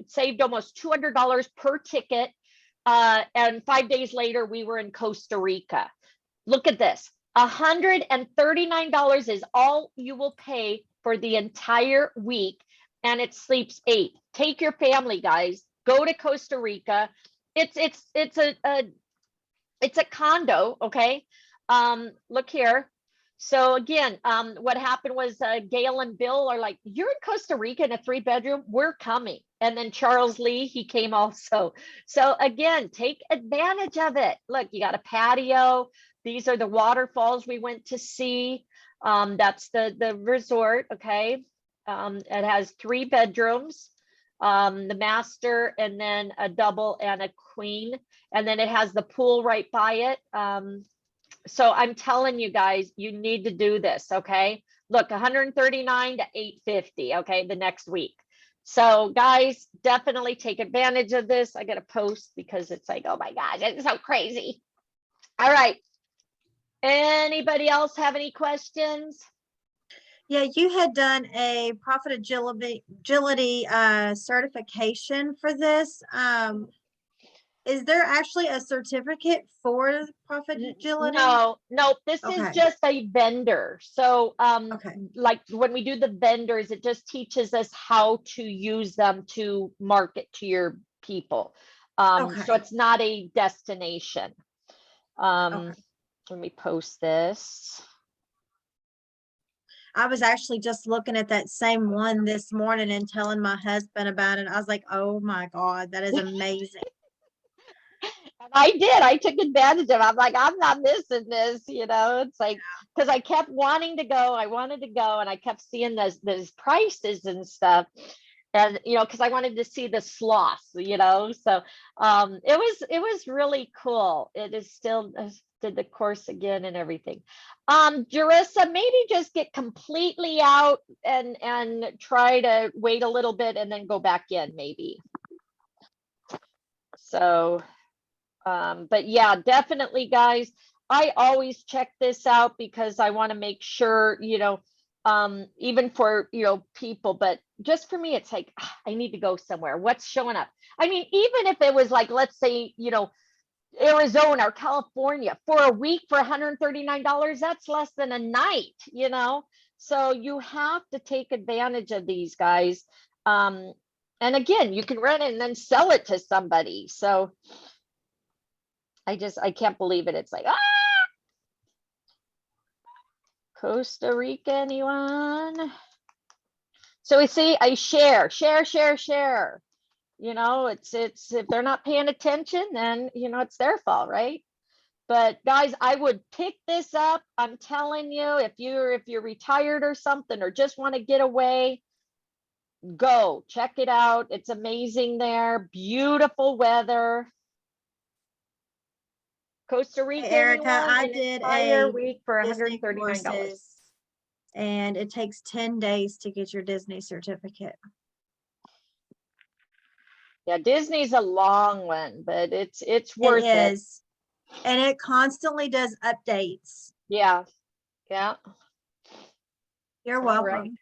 saved almost $200 per ticket. And 5 days later, we were in Costa Rica. Look at this. $139 is all you will pay for the entire week. And it sleeps 8. Take your family, guys. Go to Costa Rica. It's a condo. Okay. Look here. So again, what happened was Gail and Bill are like, you're in Costa Rica in a 3-bedroom, we're coming. And then Charles Lee, he came also. So again, take advantage of it. Look, you got a patio. These are the waterfalls we went to see. That's the resort, okay? It has 3 bedrooms, the master, and then a double and a queen. And then it has the pool right by it. So I'm telling you guys, you need to do this, okay? Look, 139 to 850, okay, the next week. So guys, definitely take advantage of this. I got to post because it's like, oh my gosh, it's so crazy. All right. Anybody else have any questions? Yeah, you had done a profit agility certification for this. Is there actually a certificate for profit agility? No, this is Okay. just a vendor. So Okay. like when we do the vendors, it just teaches us how to use them to market to your people. So Okay. it's not a destination. Okay. Let me post this. I was actually just looking at that same one this morning and telling my husband about it. I was like, oh my God, that is amazing. I did. I took advantage of it. I'm like, I'm not missing this, you know. It's like, because I kept wanting to go. I wanted to go, and I kept seeing those prices and stuff. And you know, because I wanted to see the sloths, you know. So it was really cool. It is still did the course again and everything. Jerissa, maybe just get completely out and try to wait a little bit and then go back in, maybe. So, but yeah, definitely, guys. I always check this out because I want to make sure, even for, people, but just for me, it's like, I need to go somewhere. What's showing up? I mean, even if it was like, let's say, Arizona or California for a week for $139, that's less than a night. So you have to take advantage of these guys. And again, you can rent it and then sell it to somebody. So I can't believe it. It's like, Costa Rica, anyone? So we see, I share. It's if they're not paying attention, then it's their fault, right? But guys, I would pick this up. I'm telling you, if you're retired or something, or just want to get away, go check it out. It's amazing there. Beautiful weather. Costa Rica, Erica, anyone? I An did entire a week for Disney $139. courses, and it takes 10 days to get your Disney certificate. Yeah, Disney's a long one, but it's worth It it. is. And it constantly does updates. Yeah. You're All right. welcome.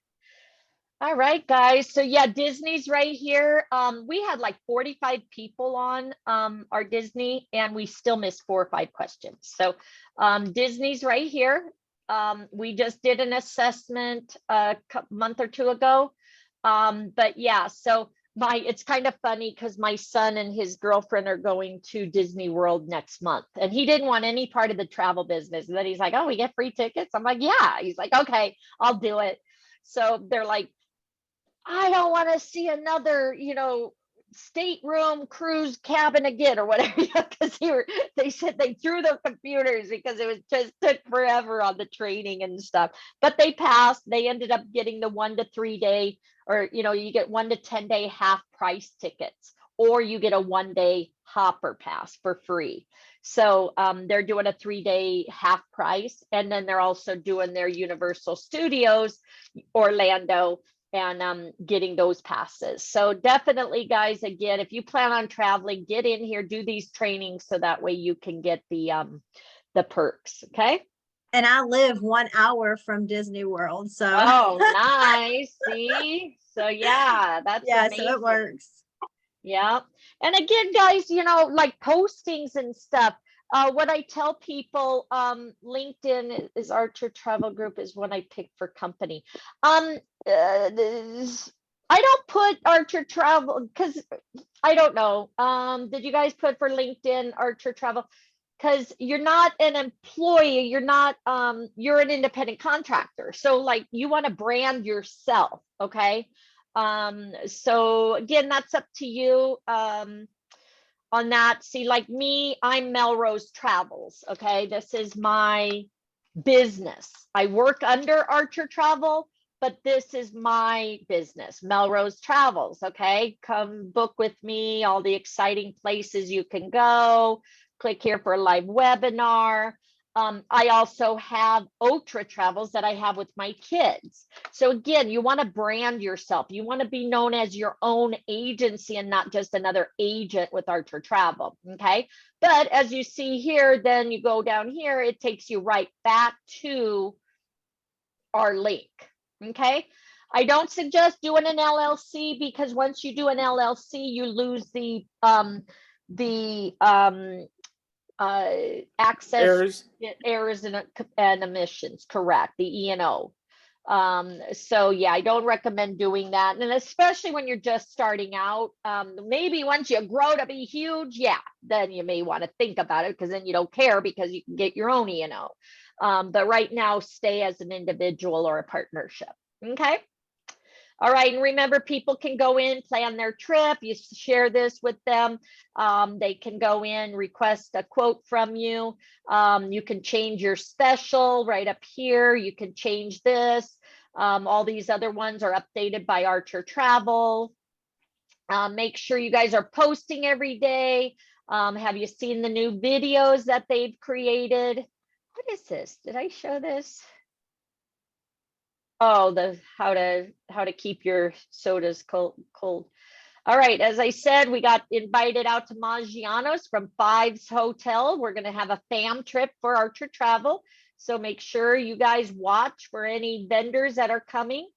All right, guys. So yeah, Disney's right here. We had like 45 people on our Disney, and we still missed 4 or 5 questions. So Disney's right here. We just did an assessment a month or 2 ago. But yeah, so it's kind of funny because my son and his girlfriend are going to Disney World next month, and he didn't want any part of the travel business. And then he's like, "Oh, we get free tickets." I'm like, "Yeah." He's like, "Okay, I'll do it." So they're like, I don't want to see another, stateroom cruise cabin again or whatever, because they said they threw the computers because it was just took forever on the training and stuff. But they passed. They ended up getting the 1 to 3 day, or you get 1 to 10 day half price tickets, or you get a 1 day hopper pass for free. So they're doing a 3 day half price, and then they're also doing their Universal Studios Orlando and getting those passes. So definitely, guys, again, if you plan on traveling, get in here, do these trainings so that way you can get the perks. Okay. And I live 1 hour from Disney World. So Oh, nice. See? So yeah, that's yeah, amazing. so it works. Yeah. And again, guys, like postings and stuff. What I tell people, LinkedIn is Archer Travel Group is one I pick for company. I don't put Archer Travel because I don't know. Did you guys put for LinkedIn Archer Travel? Because you're not an employee, you're not, you're an independent contractor. So like you want to brand yourself, okay? So again, that's up to you on that. See, like me, I'm Melrose Travels, okay? This is my business. I work under Archer Travel, but this is my business, Melrose Travels, okay? Come book with me, all the exciting places you can go. Click here for a live webinar. I also have Ultra Travels that I have with my kids. So again, you want to brand yourself. You want to be known as your own agency and not just another agent with Archer Travel, okay? But as you see here, then you go down here, it takes you right back to our link, okay? I don't suggest doing an LLC because once you do an LLC, you lose the access errors and emissions, correct, the E&O. So yeah, I don't recommend doing that. And especially when you're just starting out, maybe once you grow to be huge, yeah, then you may want to think about it because then you don't care because you can get your own E&O. But right now, stay as an individual or a partnership. Okay. All right, and remember, people can go in, plan their trip. You share this with them. They can go in, request a quote from you. You can change your special right up here. You can change this. All these other ones are updated by Archer Travel. Make sure you guys are posting every day. Have you seen the new videos that they've created? What is this? Did I show this? Oh, the how to keep your sodas cold. All right, as I said, we got invited out to Maggiano's from Fives Hotel. We're going to have a fam trip for Archer Travel. So make sure you guys watch for any vendors that are coming.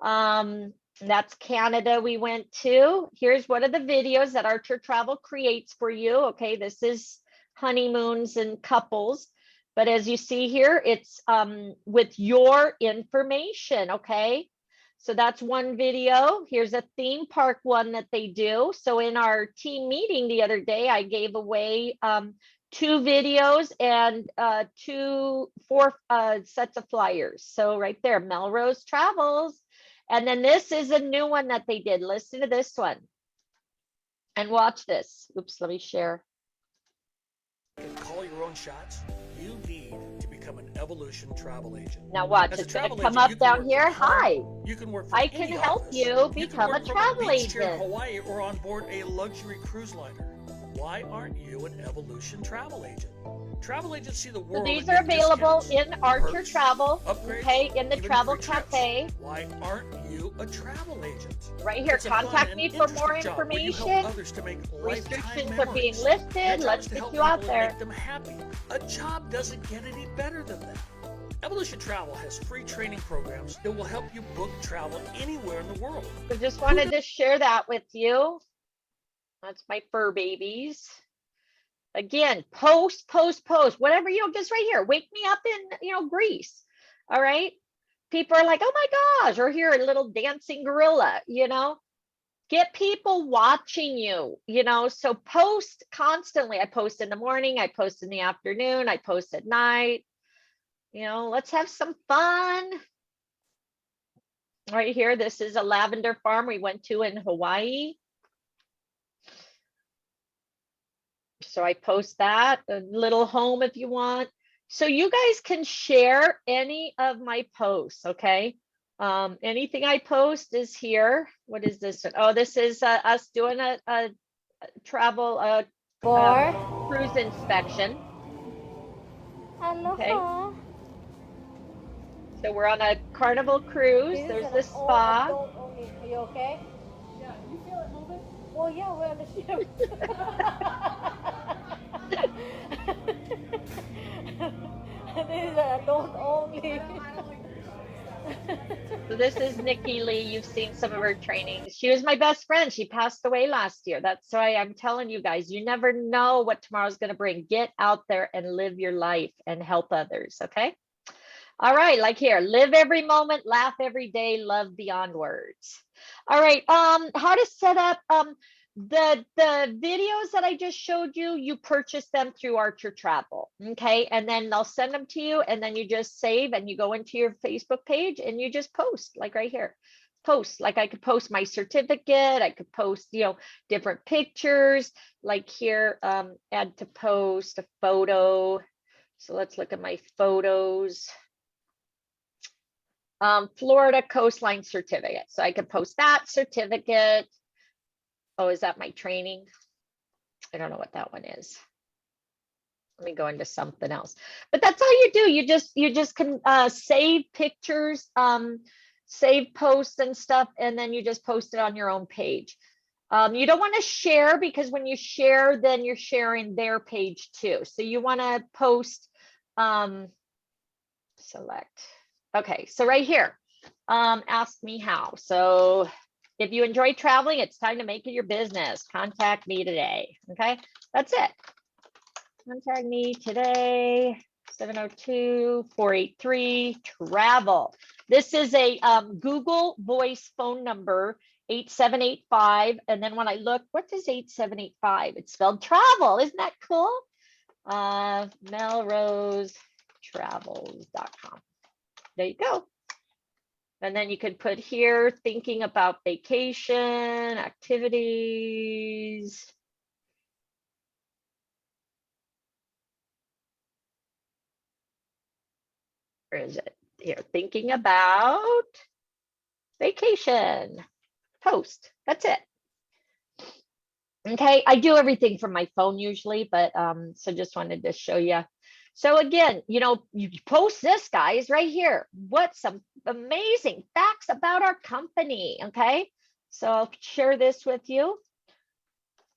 That's Canada we went to. Here's one of the videos that Archer Travel creates for you. Okay, this is honeymoons and couples. But as you see here, it's with your information, okay? So that's one video. Here's a theme park one that they do. So in our team meeting the other day, I gave away 2 videos and 4 sets of flyers. So right there, Melrose Travels. And then this is a new one that they did. Listen to this one and watch this. Oops, let me share. Call your own shots. You need to become an Evolution travel agent. Now watch, As a it's gonna travel come agent, up you can down work here. from home. Hi, You can work from I can any help office. you can become a work from travel beach chair in agent. Hawaii or on board a luxury cruise liner. Why aren't you an Evolution travel agent? Travel agents see the So world. these and are get available discounts, in Archer perks, Travel, upgrades, okay, in the even Travel free trips. Cafe. Why aren't you a travel agent? Right here, It's a fun contact and me for more interesting job where you help information. others to make lifetime Restrictions are being memories. lifted. Your job Let's is to get help you out people and there. make them happy. A job doesn't get any better than that. Evolution Travel has free training programs that will help you book travel anywhere in the world. So just wanted to share that with you. That's my fur babies. Again, post, whatever, just right here. Wake me up in, Greece. All right. People are like, oh my gosh, or here a little dancing gorilla, get people watching you, so post constantly. I post in the morning, I post in the afternoon, I post at night, let's have some fun. Right here, this is a lavender farm we went to in Hawaii. So I post that, a little home if you want. So you guys can share any of my posts, okay? Anything I post is here. What is this one? Oh, this is us doing a travel cruise inspection. Okay. So we're on a Carnival cruise. There's this spa. Are you okay? Yeah, you feel it moving? Well, yeah, we're on the ship. This is an adult only. So this is Nikki Lee. You've seen some of her trainings. She was my best friend. She passed away last year. That's why I'm telling you guys, you never know what tomorrow's going to bring. Get out there and live your life and help others. Okay. All right. Like here, live every moment, laugh every day, love beyond words. All right. How to set up the videos that I just showed you, you purchase them through Archer Travel. Okay. And then they'll send them to you, and then you just save and you go into your Facebook page and you just post, like right here. Post, like I could post my certificate, I could post, different pictures, like here, add to post a photo. So let's look at my photos. Florida coastline certificate. So I could post that certificate. Oh, is that my training? I don't know what that one is. Let me go into something else. But that's all you do. You just can save pictures, save posts and stuff, and then you just post it on your own page. You don't want to share, because when you share, then you're sharing their page too. So you want to post, select. Okay, so right here, ask me how. So if you enjoy traveling, it's time to make it your business. Contact me today. Okay, that's it. Contact me today, 702-483-TRAVEL. This is a Google Voice phone number, 8785. And then when I look, what is 8785? It's spelled travel. Isn't that cool? melrosetravels.com. There you go. And then you could put here, thinking about vacation, activities. Where is it? Here, thinking about vacation. Post. That's it. Okay, I do everything from my phone usually, but so just wanted to show you. So again, you post this, guys, right here. What some amazing facts about our company, okay? So I'll share this with you.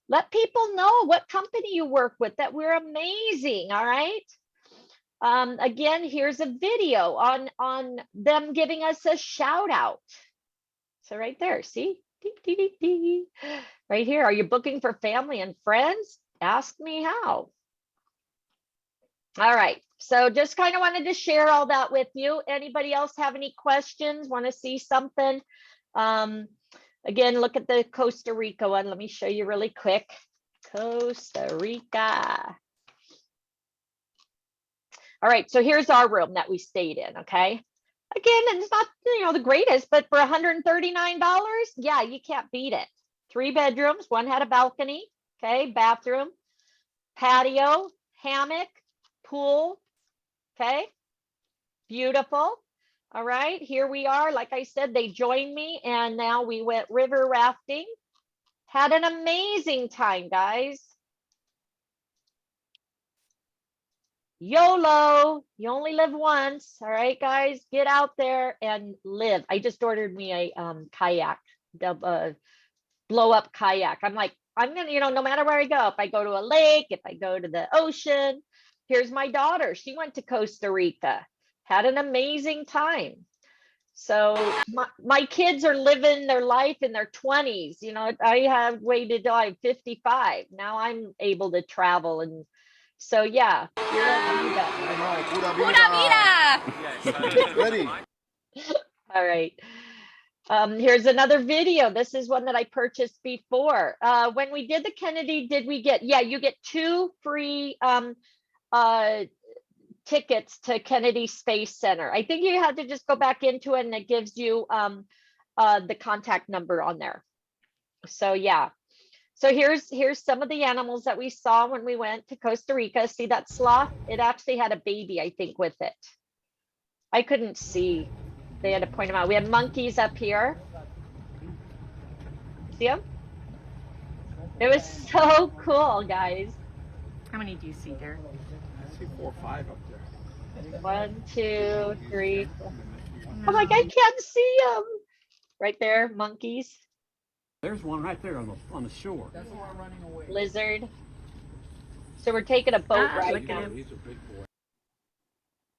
Let people know what company you work with, that we're amazing, all right? Again, here's a video on them giving us a shout out. So right there, see? Dee, dee, dee, dee. Right here, are you booking for family and friends? Ask me how. All right, so just kind of wanted to share all that with you. Anybody else have any questions? Want to see something? Again, look at the Costa Rica one. Let me show you really quick. Costa Rica. All right, so here's our room that we stayed in, okay? Again, it's not, the greatest, but for $139, yeah, you can't beat it. 3 bedrooms, one had a balcony, okay, bathroom, patio, hammock, pool, okay? Beautiful. All right, here we are. Like I said, they joined me and now we went river rafting. Had an amazing time, guys. YOLO, you only live once. All right, guys, get out there and live. I just ordered me a kayak, blow up kayak. I'm like, I'm gonna, no matter where I go, if I go to a lake, if I go to the ocean. Here's my daughter. She went to Costa Rica, had an amazing time. So my kids are living their life in their 20s. I have waited till I'm 55. Now I'm able to travel. And so, yeah. Ready. All right. Here's another video. This is one that I purchased before. When we did the Kennedy, you get 2 free tickets to Kennedy Space Center. I think you had to just go back into it and it gives you the contact number on there. So yeah. So here's some of the animals that we saw when we went to Costa Rica. See that sloth? It actually had a baby, I think, with it. I couldn't see. They had to point them out. We had monkeys up here. See them? It was so cool, guys. How many do you see, Derek? I see 4 or 5 up there. 1, 2, 3, 4. I'm like, I can't see them. Right there, monkeys. There's one right there on the shore. That's why I'm running away. Lizard. So we're taking a boat ride look now. at him. He's a big boy.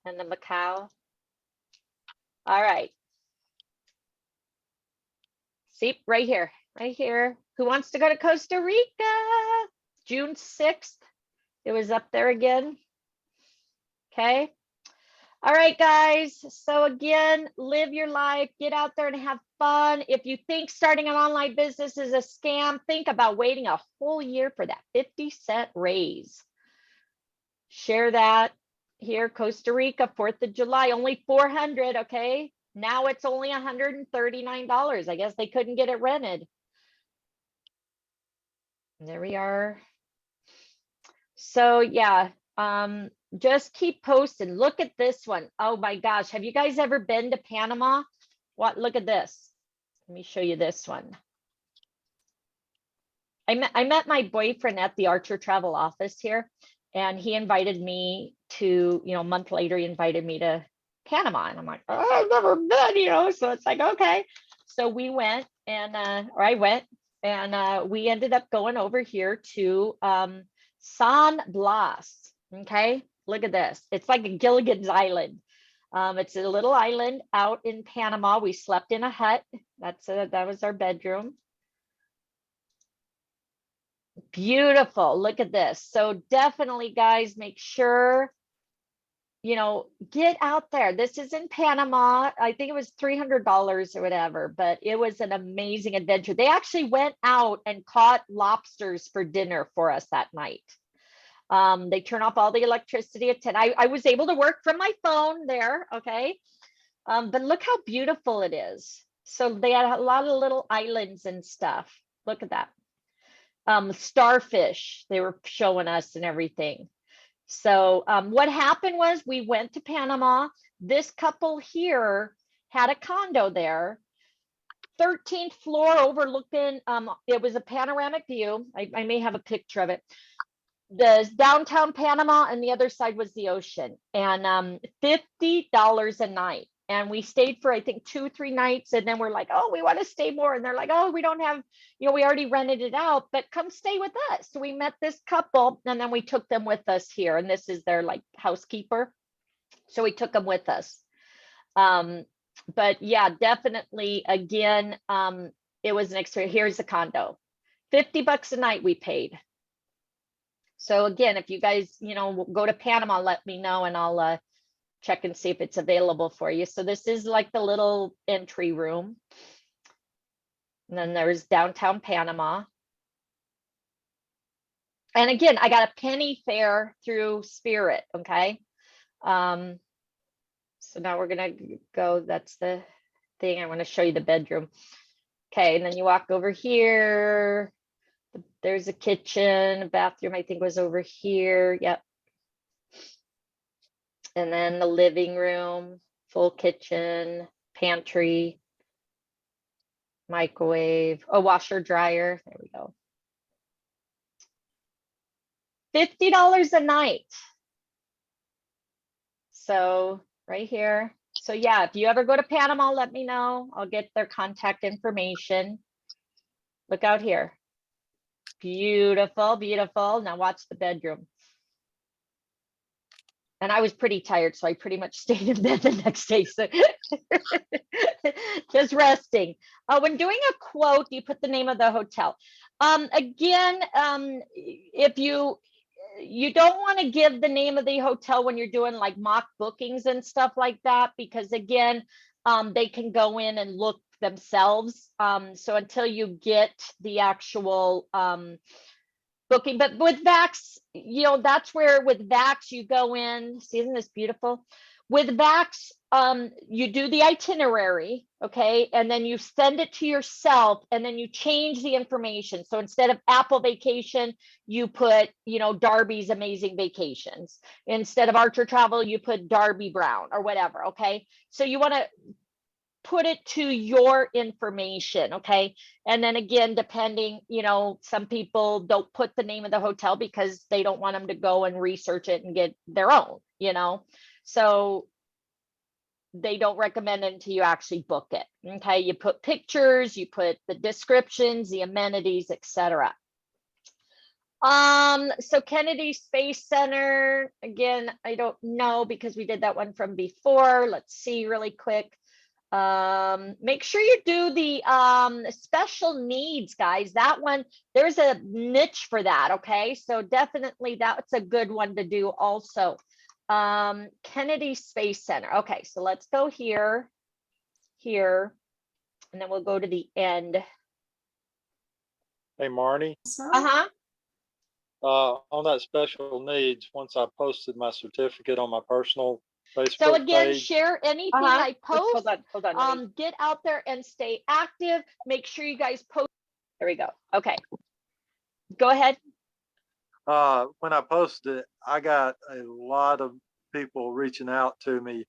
And the Macau. All right. See, right here, right here. Who wants to go to Costa Rica? June 6th. It was up there again. Okay. All right, guys. So again, live your life, get out there and have fun. If you think starting an online business is a scam, think about waiting a whole year for that 50-cent raise. Share that here, Costa Rica, 4th of July, only $400, okay? Now it's only $139. I guess they couldn't get it rented. And there we are. So yeah, just keep posting. Look at this one. Oh my gosh, have you guys ever been to Panama? What? Look at this. Let me show you this one. I met my boyfriend at the Archer Travel office here, and he invited me to, a month later, he invited me to Panama, and I'm like, oh, I've never been, so it's like, okay. So we went and, or I went and we ended up going over here to San Blas. Okay, look at this. It's like a Gilligan's Island. It's a little island out in Panama. We slept in a hut. That was our bedroom. Beautiful. Look at this. So definitely, guys, make sure, get out there. This is in Panama. I think it was $300 or whatever, but it was an amazing adventure. They actually went out and caught lobsters for dinner for us that night. They turn off all the electricity at 10. I was able to work from my phone there, okay? But look how beautiful it is. So they had a lot of little islands and stuff. Look at that. Starfish, they were showing us and everything. So what happened was we went to Panama. This couple here had a condo there, 13th floor overlooking, it was a panoramic view. I may have a picture of it. The downtown Panama and the other side was the ocean, and $50 a night. And we stayed for, I think, 2-3 nights. And then we're like, oh, we want to stay more. And they're like, oh, we don't have, we already rented it out, but come stay with us. So we met this couple and then we took them with us here. And this is their like housekeeper. So we took them with us. But yeah, definitely, again, it was an extra. Here's the condo, $50 a night we paid. So again, if you guys, go to Panama, let me know and I'll check and see if it's available for you. So this is like the little entry room. And then there's downtown Panama. And again, I got a penny fare through Spirit, okay? So now we're gonna go, that's the thing. I want to show you the bedroom. Okay, and then you walk over here. There's a kitchen, a bathroom, I think was over here. Yep. And then the living room, full kitchen, pantry, microwave, a washer dryer. There we go. $50 a night. So right here. So yeah, if you ever go to Panama, let me know. I'll get their contact information. Look out here. Beautiful, beautiful. Now watch the bedroom. And I was pretty tired, so I pretty much stayed in bed the next day. So just resting. When doing a quote, you put the name of the hotel. Again, if you don't want to give the name of the hotel when you're doing like mock bookings and stuff like that, because again, they can go in and look themselves. So until you get the actual booking, but with Vax, that's where with Vax you go in. See, isn't this beautiful? With Vax, you do the itinerary, okay, and then you send it to yourself, and then you change the information. So instead of Apple Vacation, you put, Darby's Amazing Vacations. Instead of Archer Travel, you put Darby Brown or whatever, okay? So you want to put it to your information, okay? And then again, depending, some people don't put the name of the hotel because they don't want them to go and research it and get their own, so they don't recommend it until you actually book it, okay? You put pictures, you put the descriptions, the amenities, etc. So Kennedy Space Center, again, I don't know because we did that one from before. Let's see really quick. Make sure you do the special needs, guys. That one, there's a niche for that, okay? So definitely that's a good one to do also. Kennedy Space Center. Okay, so let's go here, and then we'll go to the end. Hey, Marnie, Uh-huh. on that special needs, once I posted my certificate on my personal Facebook So again, page, share anything I post. Hold on. Get out there and stay active. Make sure you guys post. There we go. Okay. Go ahead. when I posted it, I got a lot of people reaching out to me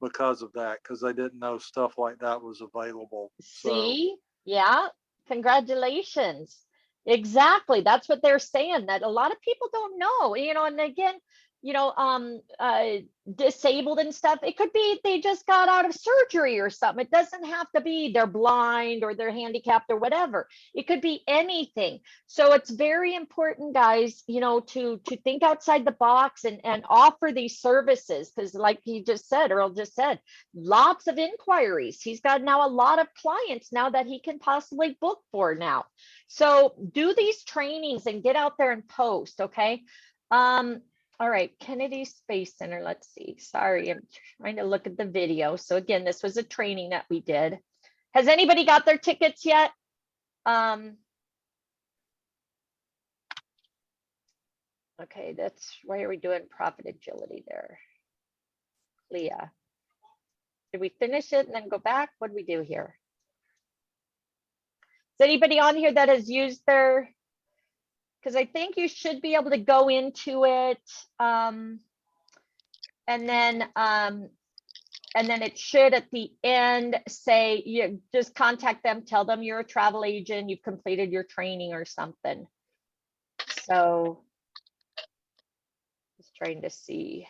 because of that, because they didn't know stuff like that was available. See, yeah, congratulations. Exactly. That's what they're saying, that a lot of people don't know, and again, disabled and stuff. It could be they just got out of surgery or something. It doesn't have to be they're blind or they're handicapped or whatever. It could be anything. So it's very important, guys, to think outside the box and offer these services, because like Earl just said, lots of inquiries. He's got now a lot of clients now that he can possibly book for now. So do these trainings and get out there and post, okay? All right, Kennedy Space Center. Let's see. Sorry, I'm trying to look at the video. So again, this was a training that we did. Has anybody got their tickets yet? Okay, that's why are we doing profit agility there? Leah. Did we finish it and then go back? What do we do here? Is anybody on here that has used their, because I think you should be able to go into it, and then it should at the end say, you just contact them, tell them you're a travel agent, you've completed your training or something. So just trying to see.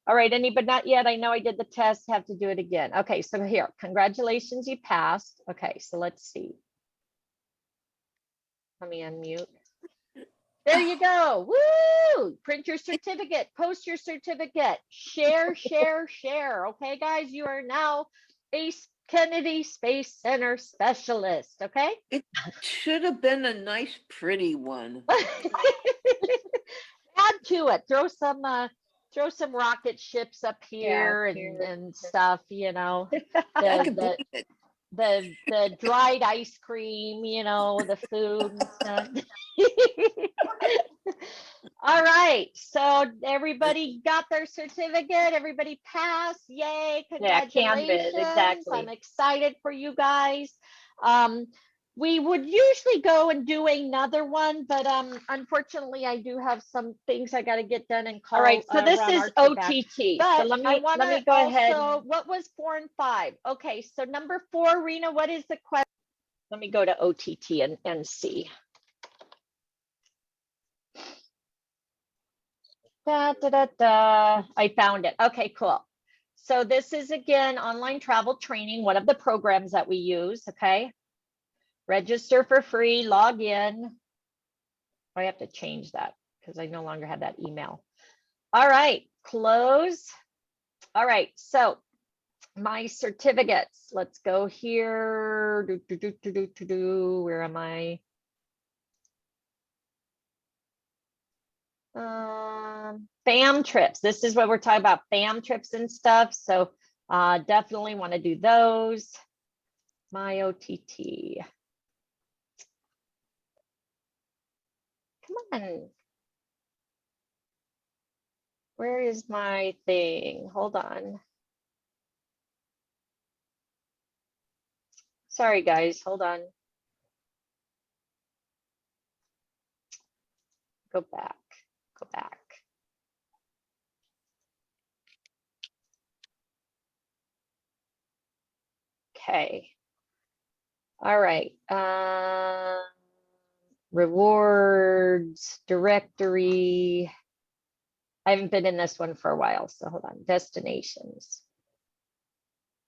All right, anybody not yet? I know I did the test, have to do it again. Okay, so here, congratulations, you passed. Okay, so let's see. Let me unmute. There you go. Woo! Print your certificate, post your certificate, share, share, share. Okay, guys, you are now a Kennedy Space Center specialist. Okay. It should have been a nice, pretty one. Add to it. Throw some rocket ships up here and stuff. You know, I could the believe it. the dried ice cream. You know, the food and stuff. All right, so everybody got their certificate, everybody passed, yay, Yeah, Canvas, congratulations. exactly. I'm excited for you guys. We would usually go and do another one, but unfortunately I do have some things I gotta get done and call. All right, so this run is our trip back. OTT. But So let me go ahead. What was 4 and 5? Okay, so number 4, Rena, what is the question? Let me go to OTT and see. I found it. Okay, cool. So this is again online travel training, one of the programs that we use. Okay. Register for free, log in. I have to change that because I no longer have that email. All right, close. All right, so my certificates. Let's go here. Where am I? FAM trips. This is what we're talking about, FAM trips and stuff. So definitely want to do those. My OTT. Come on. Where is my thing? Hold on. Sorry, guys. Hold on. Go back. Go back. Okay. All right. Rewards, directory. I haven't been in this one for a while, so hold on. Destinations.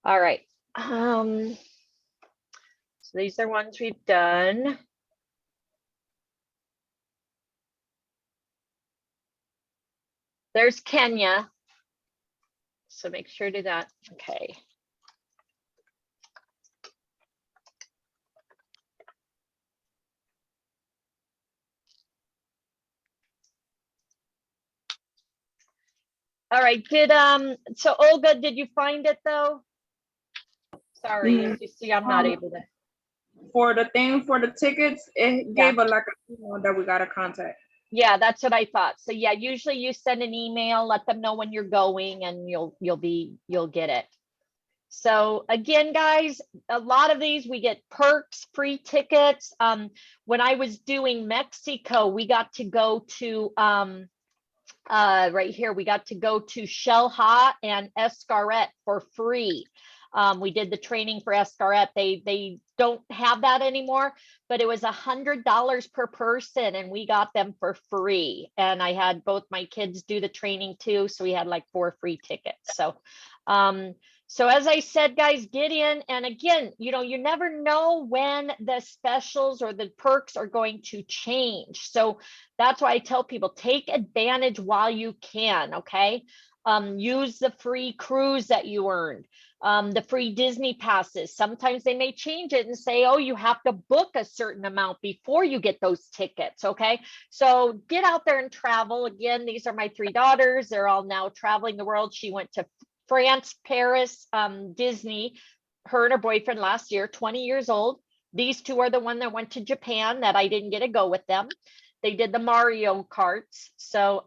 All right. So these are ones we've done. There's Kenya. So make sure to do that. Okay. All right, so Olga, did you find it though? Sorry, as you see, I'm not able to. For the thing for the tickets, it gave a like a email that we got to contact. Yeah, that's what I thought. So yeah, usually you send an email, let them know when you're going, and you'll get it. So again, guys, a lot of these we get perks, free tickets. When I was doing Mexico, we got to go to right here, we got to go to Shellha and Escaret for free. We did the training for Escaret. They don't have that anymore, but it was $100 per person and we got them for free. And I had both my kids do the training too. So we had like 4 free tickets. So as I said, guys, get in. And again, you know, you never know when the specials or the perks are going to change. So that's why I tell people, take advantage while you can, okay? Use the free cruise that you earned, the free Disney passes. Sometimes they may change it and say, oh, you have to book a certain amount before you get those tickets, okay? So get out there and travel. Again, these are my 3 daughters. They're all now traveling the world. She went to France, Paris, Disney, her and her boyfriend last year, 20 years old. These 2 are the one that went to Japan that I didn't get to go with them. They did the Mario Karts. So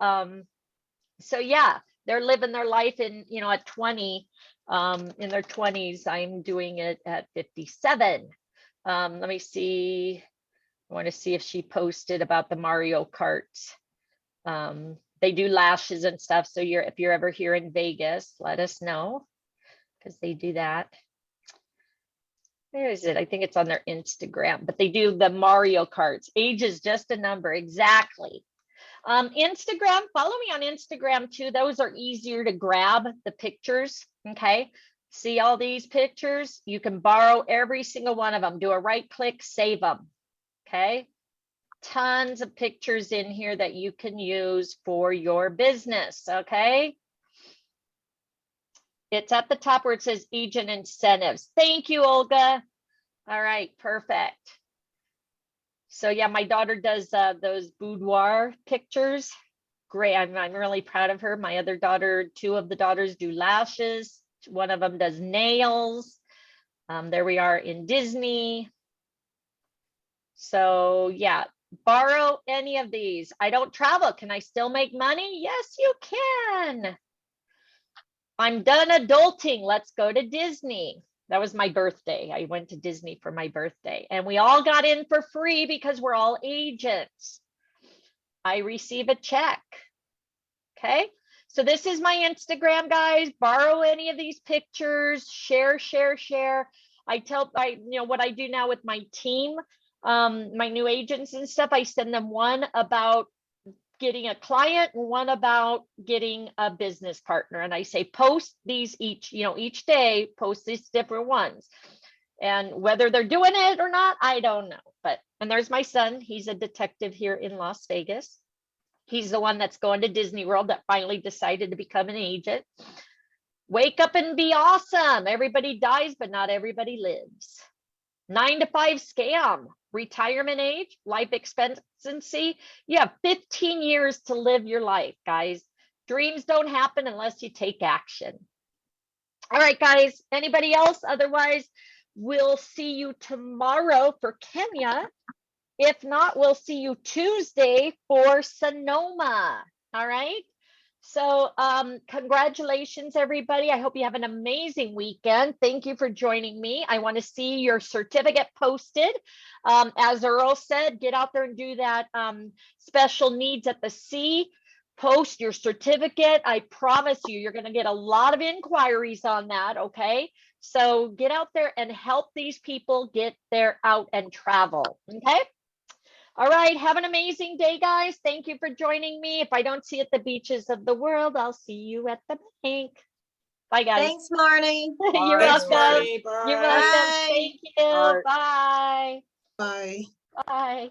yeah, they're living their life in, you know, at 20, in their 20s. I'm doing it at 57. Let me see. I want to see if she posted about the Mario Karts. They do lashes and stuff. So if you're ever here in Vegas, let us know because they do that. Where is it? I think it's on their Instagram, but they do the Mario Karts. Age is just a number. Exactly. Instagram, follow me on Instagram too. Those are easier to grab the pictures. Okay. See all these pictures? You can borrow every single one of them. Do a right click, save them. Okay. Tons of pictures in here that you can use for your business. Okay. It's at the top where it says agent incentives. Thank you, Olga. All right, perfect. So yeah, my daughter does those boudoir pictures. Great, I'm really proud of her. My other daughter, two of the daughters do lashes. One of them does nails. There we are in Disney. So yeah, borrow any of these. I don't travel. Can I still make money? Yes, you can. I'm done adulting. Let's go to Disney. That was my birthday. I went to Disney for my birthday and we all got in for free because we're all agents. I receive a check. Okay. So this is my Instagram, guys. Borrow any of these pictures, share. What I do now with my team, my new agents and stuff, I send them one about getting a client and one about getting a business partner. And I say, post these each day, post these different ones. And whether they're doing it or not, I don't know. And there's my son. He's a detective here in Las Vegas. He's the one that's going to Disney World that finally decided to become an agent. Wake up and be awesome. Everybody dies, but not everybody lives. 9 to 5 scam. Retirement age, life expectancy. You have 15 years to live your life, guys. Dreams don't happen unless you take action. All right, guys. Anybody else? Otherwise, we'll see you tomorrow for Kenya. If not, we'll see you Tuesday for Sonoma. All right. So congratulations, everybody. I hope you have an amazing weekend. Thank you for joining me. I want to see your certificate posted. As Earl said, get out there and do that special needs at the sea. Post your certificate. I promise you, you're going to get a lot of inquiries on that. Okay. So get out there and help these people get there out and travel. Okay. All right. Have an amazing day, guys. Thank you for joining me. If I don't see you at the beaches of the world, I'll see you at the bank. Bye, guys. Thanks, Marnie. You're Thanks, welcome. Marty. You're Bye. welcome. Thank you. Bye. Bye. Bye.